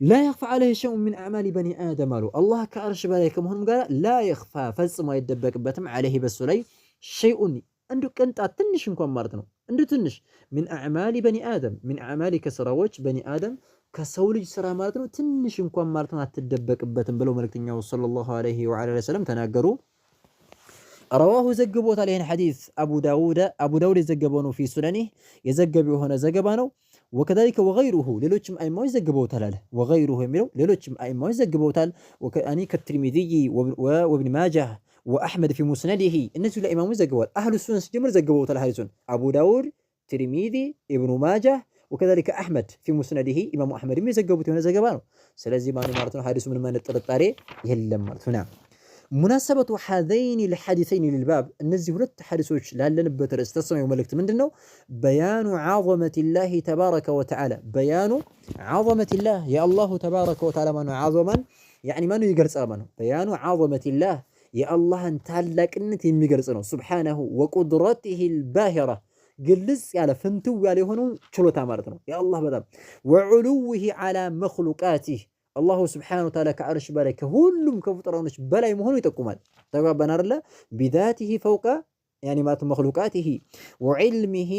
ላ የኽፋ ዐለይሂ ሸይኡን ሚን አዕማሊ በኒ አደም አሉ። አላህ ከዐርሽ በላይ ከመሆኑም ጋር ላ የኽፋ ፈጽሞ አይደበቅበትም ዐለይሂ በሱ ላይ ሸይኡን እንዱ ቅንጣት ትንሽ እንኳን ማለት ነው እንዱ ትንሽ ሚን አዕማሊ በኒ አደም ሚን አዕማሊ ከስራዎች በኒ አደም ከሰው ልጅ ስራ ማለት ነው ትንሽ እንኳን ማለት ነው አትደበቅበትም ብለው መልእክተኛው ሰለላሁ ዐለይሂ ወዐላ ወሰለም ተናገሩ። ረዋሁ ዘግቦታል ይሄን ሐዲስ አቡ ዳውድ የዘገበው ነው። ፊ ሱነኒህ የዘገበው የሆነ ዘገባ ነው። ወከዛሊከ ወገይሩሁ ሌሎችም አይማዎች ዘግበውታል አለ። ወገይሩሁ የሚለው ሌሎችም አይማዎች ዘግበውታል። ወከአኒ ከትርሚዚ ወኢብኑ ማጃህ ወአሕመድ ፊ ሙስነዲሂ እነዚህ ለኢማሞች ዘግበዋል። አህሉ ሱና ሲጀምር ዘግበውታል ሐዲሱን አቡ ዳውድ፣ ትርሚዚ፣ ኢብኑ ማጃህ ወከዛሊከ አሕመድ ፊ ሙስነዲሂ ኢማሙ አሕመድም የዘገቡት የሆነ ዘገባ ነው። ስለዚህ ማለት ነው ሐዲሱ ምንም አይነት ጥርጣሬ የለም ማለት ነው። ሙናሰበቱ ሐዘይኒ ልሐዲሰይኒ ልልባብ እነዚህ ሁለት ሐዲሶች ላለንበት ርዕስ ተሰማዩ መልእክት ምንድን ነው? በያኑ ዐዘመቲላሂ ተባረከ ወተዓላ በያኑ ዐዘመቲላህ የአላሁ ተባረከ ወተዓላ ማነው ዐዘማን ያኒ ማነው ይገልጻል ማለት ነው። በያኑ ዐዘመቲላህ የአላህን ታላቅነት የሚገልጽ ነው። ሱብሓነሁ ወቁድረቲሂ ልባሂራ ግልጽ ያለ ፍንትው ያለ የሆነው ችሎታ ማለት ነው የአላህ በጣም ወዑሉዊሂ ዐላ መኽሉቃቲህ አላሁ ስብሓነሁ ወተዓላ ከዐርሽ በላይ ከሁሉም ከፍጡራኖች በላይ መሆኑ ይጠቁማል። ተግባባን አይደለ? ቢዛቲሂ ፈውቀ ያኒ ማለት መኽሉቃቲሂ ወዕልሚሂ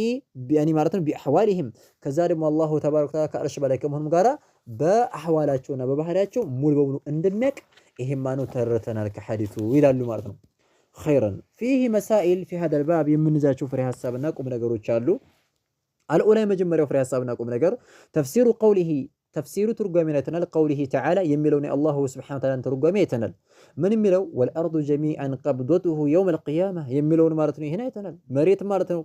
ያኒ ማለት ቢአሕዋሊሂም ከዛ ደግሞ አላሁ ተባረከ ወተዓላ ከዐርሽ በላይ ከመሆኑም ጋራ በአሕዋላቸውና በባህሪያቸው ሙሉ በሙሉ እንደሚያውቅ ይሄማ ነው ተረተናል ከሐዲሱ ይላሉ ማለት ነው። ኸይረን ፊህ መሳኢል ፊ ሀዛል ባብ የምንይዛቸው ፍሬ ሐሳብና ቁም ነገሮች አሉ። አልኡላ የመጀመሪያው ፍሬ ሐሳብና ቁም ነገር ተፍሲሩ ቀውሊሂ ተፍሲሩ ትርጓሜ አይተናል። ቀውሊሂ ተዓላ የሚለውን የአላሁ ስብሓነሁ ወተዓላ ትርጓሜ አይተናል። ምን የሚለው ወልአርዱ ጀሚዐን ቀብዶቱሁ የውመል ቂያማ የሚለውን ማለት ነው። ይሄን አይተናል። መሬት ማለት ነው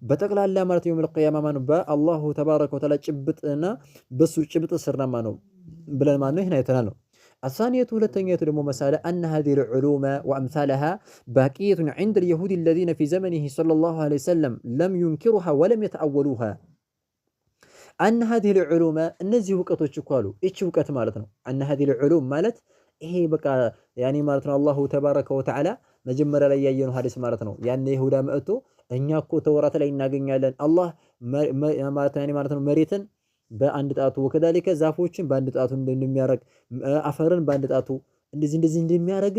በጠቅላላ ማለት ነው የውመል ቂያማ ማለት ነው በአላሁ ተባረከ ወተዓላ ጭብጥና በሱ ጭብጥ ስር ነው ብለን ማለት ነው። ይሄን አይተናል ነው። الثانية ሁለተኛቱ ደግሞ መሳለ أن هذه العلوم وأمثالها باقية عند اليهود الذين في زمنه صلى الله عليه وسلم لم ينكرها ولم يتأولوها أن هذه العلوم እነዚህ እውቀቶች እኮ አሉ እቺ እውቀት ማለት ነው أن هذه العلوم ማለት ይሄ በቃ ያኒ ማለት ነው አላሁ ተባረከ ወተዓላ መጀመሪያ ላይ ያየነው ሐዲስ ማለት ነው። ያን ይሁዳ መጥቶ እኛ እኮ ተውራት ላይ እናገኛለን አላህ ማለት ነው መሬትን በአንድ ጣቱ ወከዳሊከ ዛፎችን በአንድ ጣቱ እንደሚያረግ አፈርን በአንድ ጣቱ እንደዚህ እንደሚያረግ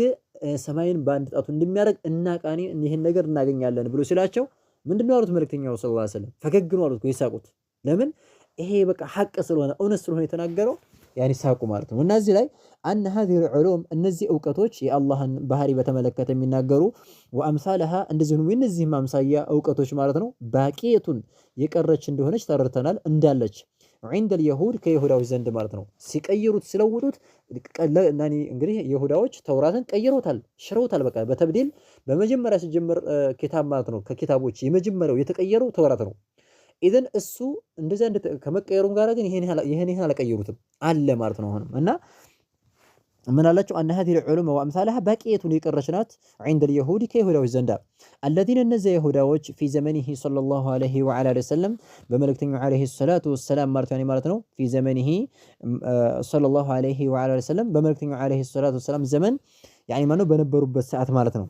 ሰማይን በአንድ ጣቱ እንደሚያረግ እናቃኒ ይሄን ነገር እናገኛለን ብሎ ሲላቸው ምንድነው ያሉት መልእክተኛው ሰለላሁ ዐለይሂ ወሰለም ፈገግ ነው አሉት ይሳቁት። ለምን ይሄ በቃ ሐቅ ስለሆነ እውነት ስለሆነ የተናገረው ያኒ ሳቁ ማለት ነው። እና እዚህ ላይ أن هذه العلوم እነዚህ እውቀቶች የአላህን ባህሪ በተመለከተ የሚናገሩ ወአምሳለሃ እንደዚሁም የነዚህም አምሳያ እውቀቶች ማለት ነው ባቂየቱን የቀረች እንደሆነች ተረድተናል እንዳለች عند اليهود ከይሁዳዎች ዘንድ ማለት ነው። ሲቀይሩት ስለውጡት እንግዲህ ይሁዳዎች ተውራትን ቀይሮታል ሽረውታል። በቃ በተብዲል በመጀመሪያ ሲጀምር ኪታብ ማለት ነው ከኪታቦች የመጀመሪያው የተቀየረው ተውራት ነው። ኢዘን እሱ እንደዛ ከመቀየሩም ጋር ግን ይሄን አልቀየሩትም አለ ማለት ነው። አሁንም እና من الله أن هذه العلوم وأمثالها باقية يقرشنات عند اليهود كيهودا والزندا الذين نزل يهوداوج في زمنه صلى الله عليه وعلى آله وسلم بملكته عليه الصلاة والسلام مرتين في زمنه صلى الله عليه وعلى آله وسلم بملكته عليه الصلاة والسلام زمن يعني ما بنبروا بالساعات مالتنا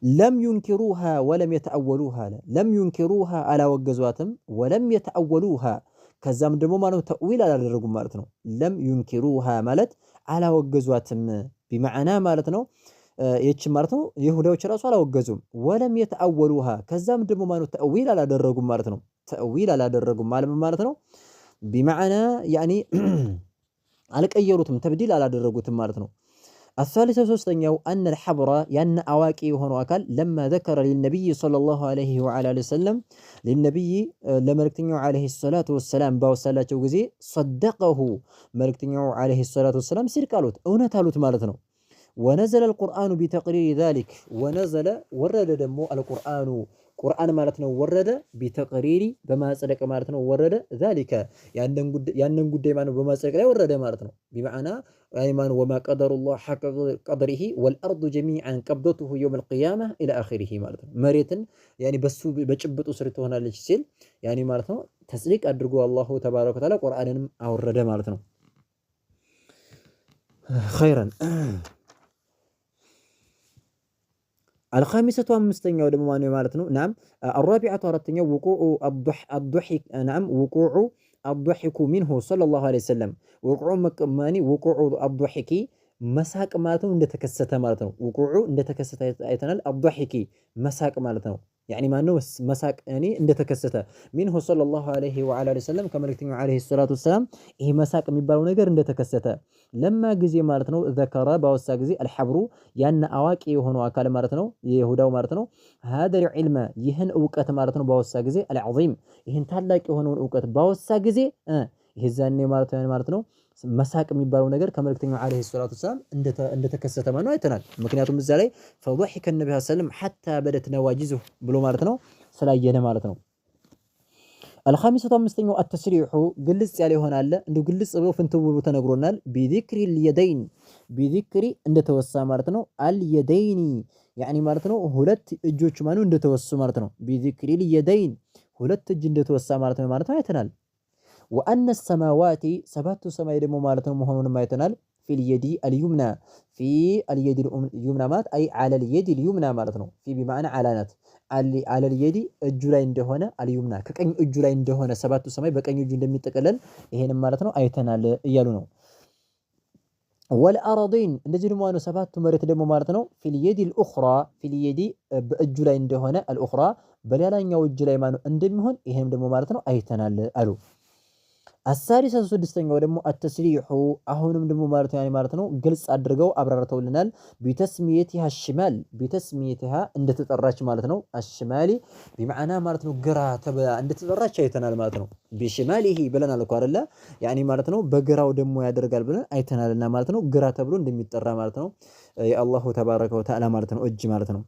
لم ينكروها ولم يتأولوها لم ينكروها على وجزواتهم ولم يتأولوها كزام دمو ما تأويل على الرجل مالتنا لم ينكروها مالت على وجزواتهم بمعنى مالتنا يتش مالتنا يهودا وشراسو على وجزهم ولم يتأولوها كزام دمو ما تأويل على الرجل مالتنا تأويل على الرجل مالتنا بمعنى يعني على كأيروتهم تبديل على الرجل مالتنا الثالثة سوستنيو أن الحبر ين أواكي وهو أكل لما ذكر للنبي صلى الله عليه وعلى آله وسلم للنبي لملكتنيو عليه الصلاة والسلام باوسالة وجزي صدقه ملكتنيو عليه الصلاة والسلام سيركالوت أونا تالوت مالتنا ونزل القرآن بتقرير ذلك ونزل ورد دمو القرآن قرآن مالتنا ورد بتقرير بما صدق مالتنا ورد ذلك يعني قد ما بما صدق ورد مالتنا بمعنى أيمان وما قدر الله حق قدره والأرض جميعا قبضته يوم القيامة إلى آخره مالتنا مريتن يعني بسو بجبت أسرته هنا للسيل يعني مالتنا تصديق أدرجوا الله تبارك وتعالى قرآن أورد مالتنا خيرا الخامسة ومستنيا ودمواني مالتنا نعم الرابعة ورتنيا وقوع الضحك نعم وقوع الضحك منه صلى الله عليه وسلم وقوع مكماني وقوع الضحك مساق مالتنا عند تكسته مالتنا وقوع عند تكسته ايتنال الضحك مساق مالتنا يعني ما نو مساق يعني عند تكسته منه صلى الله عليه وعلى اله وسلم كملكتنا عليه الصلاة والسلام ይሄ مساق የሚባለው ነገር عند تكسته لما ጊዜ ማለት ነው ذكر باወሳ ጊዜ الحبر ያን አዋቂ የሆነው አካል ማለት ነው የይሁዳው ማለት ነው هذا العلم ይህን ዕውቀት ማለት ነው ባወሳ ጊዜ العظيم ይህን ታላቅ የሆነውን ዕውቀት ባወሳ ጊዜ ይሄዛኔ ማለት ነው መሳቅ የሚባለው ነገር ከመልእክተኛው አለይሂ ሰላቱ ሰላም እንደተከሰተ ማለት ነው አይተናል ምክንያቱም እዛ ላይ فضحك النبي صلى الله عليه وسلم حتى بدت نواجذه ብሎ ማለት ነው ስላየነ ማለት ነው الخامسة ومستنيو التسريح قلص ያለ ይሆናል እንደው ግልጽ ብሎ ፍንትው ብሎ ተነግሮናል بذكر اليدين بذكر እንደተወሳ ማለት ነው اليدين يعني ማለት ነው ሁለት እጆች ማኑ እንደተወሱ ማለት ነው بذكر اليدين ሁለት እጅ እንደተወሳ ማለት ነው አይተናል وأن السماوات سبات سماي دمو مالتنا مهونون ما يتنال في اليد اليمنى في اليد اليمنى مات أي على اليد اليمنى مالتنا في بمعنى علانات على اليد الجلاي እንደሆነ اليمنى ከቀኝ እጁ ላይ እንደሆነ ሰባቱ ሰማይ በቀኝ እጁ እንደሚጠቀለል ይሄንም ማለት ነው አይተናል እያሉ ነው والأرضين እንደዚህ ደግሞ ነው ሰባቱ መሬት ደግሞ ማለት ነው في اليد الأخرى في اليد በእጁ ላይ እንደሆነ الأخرى በሌላኛው እጁ ላይ ማለት እንደሚሆን ይሄም ደግሞ ማለት ነው አይተናል አሉ الثالثة سدستኛው ደግሞ التسريح አሁንም ደግሞ ማለት ነው ግልጽ አድርገው አብራርተውልናል بتسميتها الشمال بتسميتها እንደተጠራች ማለት ነው الشمال بمعنى ማለት ነው ግራ እንደተጠራች አይተናል ማለት ነው بشماله ብለናል እኮ አይደለ يعني ማለት ነው በግራው ደግሞ ያደርጋል ብለን አይተናልና ማለት ነው ግራ ተብሎ እንደሚጠራ ማለት ነው የአላሁ ተባረከ ወተዓላ ማለት ነው እጅ ማለት ነው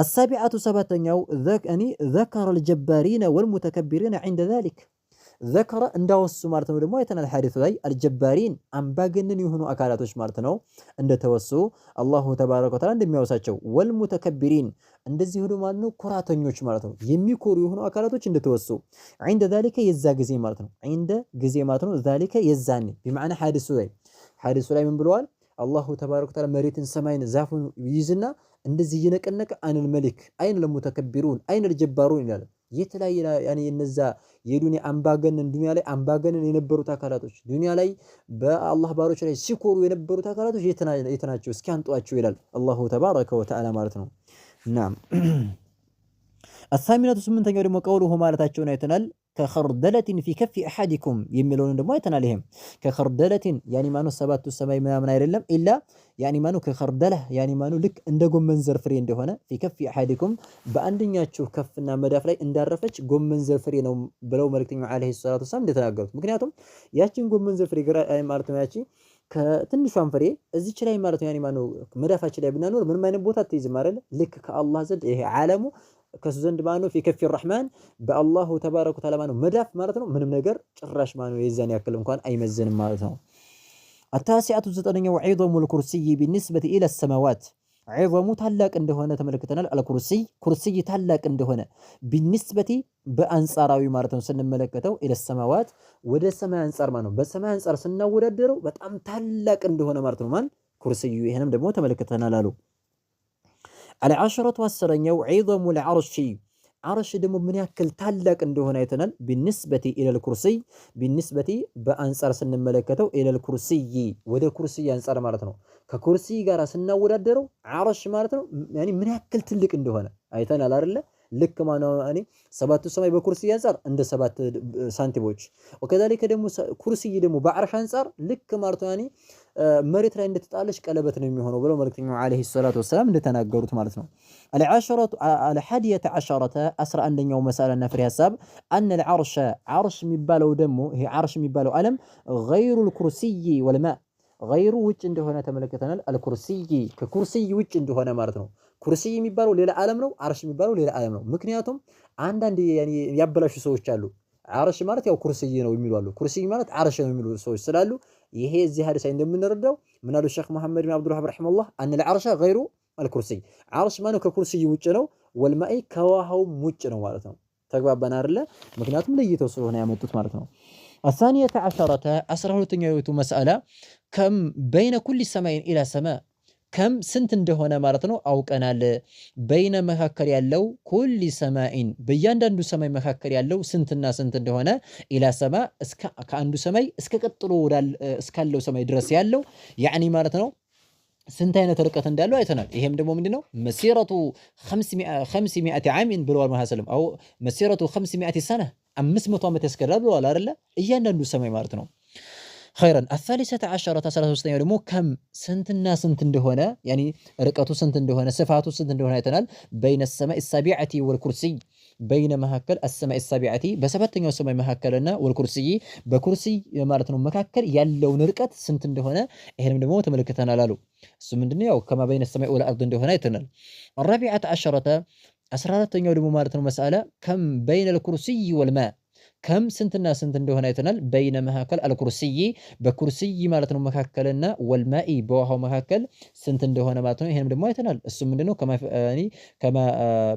السابعة سبعتኛው ذكر الجبارين والمتكبرين عند ذلك ذكر እንዳወሱ ማለት ነው ደግሞ አይተናል ሐዲስ ላይ الجبارين አምባገነን የሆኑ አካላቶች ማለት ነው እንደተወሱ አላሁ ተባረከ ወተዓላ እንደሚያወሳቸው والمتكبرين እንደዚህ ሆኖ ማለት ነው ኩራተኞች ማለት ነው የሚኮሩ የሆኑ አካላቶች እንደተወሱ عند ذلك የዛ ጊዜ ማለት ነው عند ጊዜ ማለት ነው ذلك የዛኔ بمعنى ሐዲሱ ላይ ምን ብለዋል አላሁ ተባረከ ወተዓላ መሬትን ሰማይን ዛፉን ይይዝና እንደዚህ እየነቀነቀ አይነል መልክ አይነል ሙተከቢሩን አይነል ጀባሩን ይላል የተለያየ ያኔ እነዛ የዱንያ አምባገነን ዱንያ ላይ አምባገነን የነበሩት አካላቶች ዱንያ ላይ በአላህ ባሮች ላይ ሲኮሩ የነበሩት አካላቶች የተናቸው እስኪ አንጧቸው ይላል አላሁ ተባረከ ወተዓላ ማለት ነው ናም الثامنة ስምንተኛው ደግሞ ቀውሉሁ ማለታቸውን አይተናል كخردلة في كف أحدكم يميلون دمو يتنالهم كخردلة يعني مانو سبات السماء من አይደለም إلا يعني مانو كخردلة يعني مانو ልክ እንደ ጎመን ዘር ፍሬ እንደሆነ في كف أحدكم በአንደኛችሁ ከፍና መዳፍ ላይ እንዳረፈች ጎመን ዘር ፍሬ ነው ብለው መልእክተኛው አለይሂ ሰላቱ ሰላም እንደተናገሩት ምክንያቱም ያቺን ጎመን ዘር ፍሬ ማለት ነው ያቺ ከትንሿን ፍሬ እዚች ላይ ማለት ነው ያኒ ማነው መዳፋችን ላይ ብናኖር ምንም አይነት ቦታ አትይዝም አይደል ልክ ከአላህ ዘንድ ይሄ ዓለሙ ከሱ ዘንድ ማነው في كف الرحمن በአላሁ ተባረከ ወተዓላ ማነው መዳፍ ማለት ነው ምንም ነገር ጭራሽ ማነው የዛን ያክል እንኳን አይመዘንም ማለት ነው التاسعة زتنيو عظم الكرسي بالنسبة إلى السماوات عظم تلاك እንደሆነ ተመልክተናል الكرسي كرسي تلاك እንደሆነ بالنسبة በአንጻራዊ ማለት ነው ስንመለከተው إلى السماوات ወደ ሰማይ አንጻር ማለት ነው በሰማይ አንጻር ስናወዳደረው በጣም ታላቅ እንደሆነ ማለት ነው ማን ኩርሲዩ ይሄንም ደግሞ ተመልክተናል አሉ العشرة والسرنيو عظم العرش عرش دم من ياكل تلاك እንደሆነ አይተናል بالنسبة إلى الكرسي بالنسبة በአንጻር ስንመለከተው إلى الكرسي ወደ ኩርሲይ አንጻር ማለት ነው ከኩርሲይ ጋር ስናወዳደረው عرش ማለት ነው يعني ምን ያክል ትልቅ እንደሆነ አይተናል አይደለ ልክ ማነው እኔ ሰባቱ ሰማይ በኩርሲይ አንጻር እንደ ሰባት ሳንቲሞች ወከዛሊከ ደግሞ ኩርሲይ ደግሞ በአርሽ አንጻር ልክ ማለት ነው መሬት ላይ እንደተጣለሽ ቀለበት ነው የሚሆነው ብለው መልእክተኛው አለይሂ ሰላቱ ወሰለም እንደተናገሩት ማለት ነው العشرة الحادية عشرة أسرع عندنا ومسألة في حساب أن العرش عرش مبالو دمه هي عرش مبالو ألم غير الكرسي والماء غير وجه عنده هنا تملكتنا الكرسي ككرسي وجه عنده هنا مارتنو كرسي مبالو ليلة عالم نو عرش مبالو ليلة عالم نو مكنياتهم عندنا يعني يبلاش سويش قالوا عرش مالت يا كرسي ነው የሚሉ كرسي ማለት عرش ነው የሚሉ ሰዎች ስላሉ ይሄ እዚህ ሐዲስ እንደምንረዳው ምን አሉ ሼክ መሐመድ ኢብኑ አብዱል ወሃብ ረሂመሁላህ ان العرش غير الكرسي عرش ማነው ከኩርሲይ ውጭ ነው ወልማኢ ከውሃው ውጭ ነው ማለት ነው ተግባባን አይደለ ምክንያቱም ለይተው ስለሆነ ያመጡት ማለት ነው الثانية عشرة 12ኛው مسألة كم بين كل سماء إلى سماء كم سنت እንደሆነ ማለት ነው አውቀናል በይነ መካከል ያለው ኩሊ ሰማይን በእያንዳንዱ ሰማይ መካከል ያለው ስንትና ስንት እንደሆነ ኢላ ሰማ እስከ ከአንዱ ሰማይ እስከ ቀጥሎ እስካለው ሰማይ ድረስ ያለው ያኒ ማለት ነው ስንት አይነት ርቀት እንዳለው አይተናል ይሄም ደግሞ ምንድነው መስይረቱ 500 ዓም ብለዋል መሐሰለም አው መስይረቱ 500 سنه 500 ዓመት ያስከዳል ብለዋል አይደለ እያንዳንዱ ሰማይ ማለት ነው خيرا الثالثة عشرة 13ኛው ደግሞ ከም ስንትና ስንት እንደሆነ يعني ርቀቱ ስንት እንደሆነ ስፋቱ ስንት እንደሆነ አይተናል بين السماء السابعة والكرسي بين መካከል السماء السابعة በሰባተኛው ሰማይ መካከልና والكرسي በኩርሲይ ማለት ነው መካከል ያለውን ርቀት ስንት እንደሆነ ይሄንም ደግሞ ተመልክተናል አሉ እሱ ምንድነው ያው كما بين السماء والارض እንደሆነ አይተናል الرابعة عشرة 14ኛው ደግሞ ማለት ነው مسألة كم بين الكرسي والماء كم سنتنا سنت እንደሆነ አይተናል بين መካከል الكرسي በኩርሲይ ማለት ነው መካከልና والماء በውሃው መካከል ስንት እንደሆነ ማለት ነው ይሄንም ደግሞ አይተናል እሱ ምንድነው كما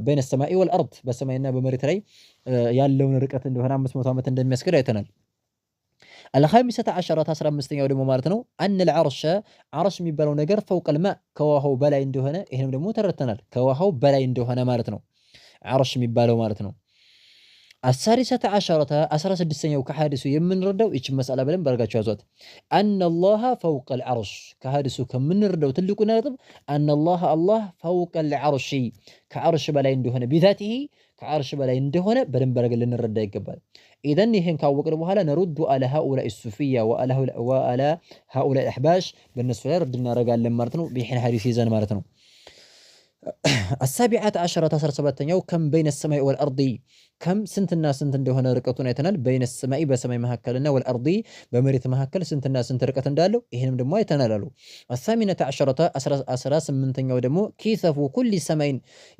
بين السماء والارض በሰማይና በመሬት ላይ ያለውን ርቀት እንደሆነ 500 ዓመት እንደሚያስከድ አይተናል الخامسة عشرة 15ኛው ደግሞ ማለት ነው أن العرش عرش የሚባለው ነገር فوق الماء ከውሃው በላይ እንደሆነ ይሄንም ደግሞ ተረድተናል ከውሃው በላይ እንደሆነ ማለት ነው عرش የሚባለው ማለት ነው السادسة عشرة 16ኛው ከሐዲሱ የምንረዳው እቺ መስአላ በለም በርጋቸው ያዟት أن الله فوق العرش ከሐዲሱ ከምንረዳው ትልቁ ነጥብ أن الله فوق العرش ከዓርሽ በላይ እንደሆነ بذاته ከዓርሽ በላይ እንደሆነ በደንብ በርገን ልንረዳ ይገባል إذن ይሄን ካወቅን በኋላ نرد على هؤلاء الصوفية وعلى هؤلاء الأحباش በእነሱ ላይ ረድ እናደርጋለን ማለት ነው بحين حديث ይዘን ማለት ነው السابعة عشرة 17ኛው كم بين السماء والأرض كم سنتنا سنت እንደሆነ ርቀቱን አይተናል بين السماء በሰማይ መካከልና والأرض በመሬት መካከል ስንትና ስንት ርቀት እንዳለው ይሄንም ደግሞ አይተናል አሉ الثامنة عشرة 18ኛው ደግሞ كيثف كل سماء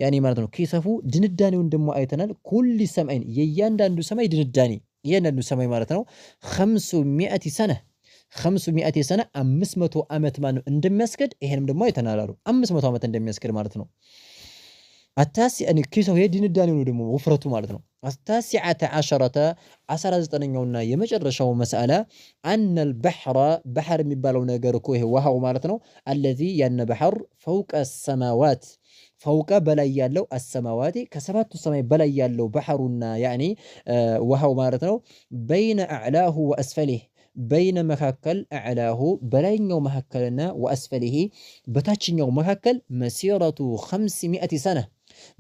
يعني ማለት ነው كيثف ድንዳኔውን ደግሞ አይተናል كل سماء የእያንዳንዱ ሰማይ ድንዳኔ የእያንዳንዱ ሰማይ ማለት ነው 500 سنة 500 سنة 500 ዓመት ማለት እንደሚያስከድ ይሄንም ደግሞ አይተናል አሉ 500 ዓመት እንደሚያስከድ ማለት ነው التاسع ان كيسو هي ድንዳኔው ነው ደግሞ ወፍረቱ ማለት ነው التاسعة عشرة 19ኛውና የመጨረሻው መስአላ أن البحر بحر የሚባለው ነገር እኮ ይሄ ውሃው ማለት ነው الذي ያን بحر فوق السماوات فوق በላይ ያለው السماوات ከሰባቱ ሰማይ በላይ ያለው بحرና يعني ውሃው ማለት ነው بين أعلاه وأسفله بين መካከል أعلاه በላይኛው መካከልና وأسفله በታችኛው መካከል مسيرة 500 سنة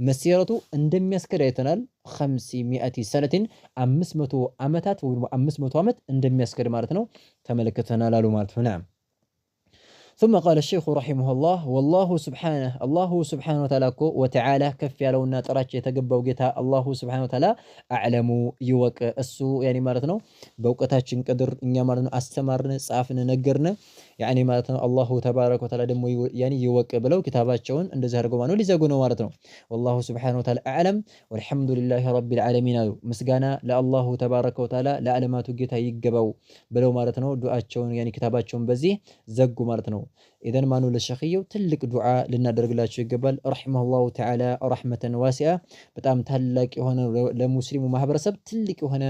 مسيرة እንደሚያስከድ አይተናል 500 سنة 500 ዓመታት ወይ 500 ዓመት እንደሚያስከድ ማለት ነው ተመልክተናል አሉ ማለት ነው نعم ثم قال الشيخ رحمه الله والله سبحانه وتعالى وتعالى كف ያለውና ጥራች የተገባው ጌታ الله سبحانه وتعالى أعلم يوك السو يعني مالتنا በእውቀታችን ቅድር እኛ ማለት ነው አስተማርን ጻፍን ነገርን يعني مالتنا الله تبارك وتعالى ደግሞ يعني يوك ብለው ኪታባቸውን እንደዚህ አድርገው ማለት ነው ሊዘጉ ነው ማለት ነው والله سبحانه وتعالى أعلم والحمد لله رب العالمين ምስጋና ለአላሁ ተባረከ ወተዓላ ለዓለማቱ ጌታ ይገባው ብለው ማለት ነው ዱዓቸውን يعني ኪታባቸውን በዚህ ዘጉ ማለት ነው ኢዘን ማኑ ለሸኺየው ትልቅ ዱዓ ልናደርግላቸው ይገባል ረሂመሁላሁ ተዓላ ረህመተን ዋሲዓ በጣም ታላቅ የሆነ ለሙስሊሙ ማህበረሰብ ትልቅ የሆነ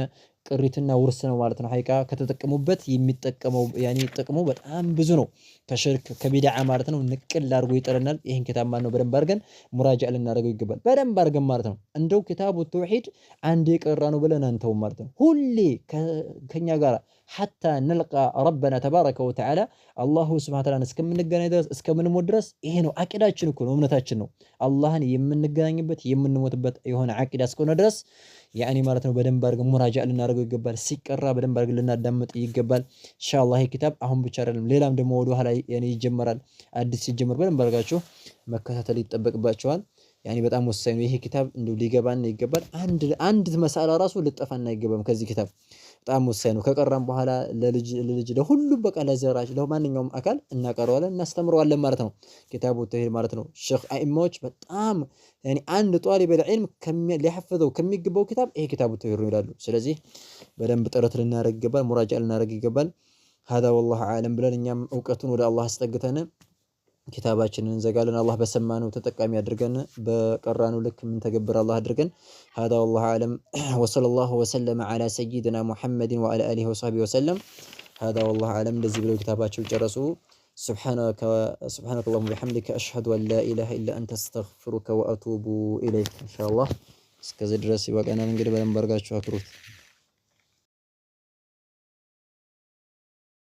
ቅሪትና ውርስ ነው ማለት ነው ሐቂቃ ከተጠቀሙበት የሚጠቀመው ያኒ ጥቅሙ በጣም ብዙ ነው ከሽርክ ከቢድዓ ማለት ነው ንቅል አድርጎ ይጠረናል ይሄን ኪታብ ማለት ነው በደንብ አድርገን ሙራጃ ልናደርገው ይገባል በደንብ አድርገን ማለት ነው እንደው ኪታቡ ተውሂድ አንድ የቀራ ነው ብለን አንተው ማለት ነው ሁሌ ከኛ ጋር حتى نلقى ربنا تبارك وتعالى الله سبحانه وتعالى እስከምንገናኝ ድረስ እስከምንሞት ድረስ ይሄ ነው አቂዳችን እኮ ነው እምነታችን ነው አላህን የምንገናኝበት የምንሞትበት የሆነ አቂዳ እስከሆነ ድረስ ያኒ ማለት ነው በደንብ አድርገን ሙራጃ ልናደርገው ይገባል ሲቀራ በደንብ አድርገን ልናዳምጥ ይገባል ኢንሻአላህ ይሄ ኪታብ አሁን ብቻ አይደለም ሌላም ደግሞ ወደ ኋላ ያኒ ይጀመራል አዲስ ሲጀመር በደንብ አድርጋችሁ መከታተል ይጠበቅባችኋል ያኒ በጣም ወሳኝ ነው ይሄ ኪታብ እንደው ሊገባን ይገባል አንድ መሳላ ራሱ ልጠፋና ይገባም ከዚህ ኪታብ በጣም ወሳኝ ነው ከቀራም በኋላ ለልጅ ለሁሉም በቃ ለዘራጅ ለማንኛውም አካል እናቀረዋለን እናስተምረዋለን ማለት ነው ኪታቡ ተውሂድ ማለት ነው ሼኽ አኢማዎች በጣም ያኒ አንድ ጧሊብ العلم ሊሐፈዘው ከሚገባው ኪታብ ይሄ ኪታቡ ተውሂድ ነው ይላሉ ስለዚህ በደንብ ጥረት ልናደርግ ይገባል ሙራጃ ልናደርግ ይገባል هذا والله اعلم ብለን እኛም ዕውቀቱን ወደ አላህ አስጠግተን ኪታባችንን እንዘጋለን አላህ በሰማነው ተጠቃሚ አድርገን በቀራነው ልክ ምን ተገብር አላህ አድርገን هذا والله اعلم وصلى الله وسلم على سيدنا محمد وعلى اله وصحبه وسلم هذا والله اعلم እንደዚህ ብለው ኪታባቸውን ጨረሱ سبحانك اللهم وبحمدك اشهد ان لا اله الا انت استغفرك واتوب اليك ان شاء الله እስከዚህ ድረስ ይበቃናል እንግዲህ በደንብ አድርጋችሁ አክሩት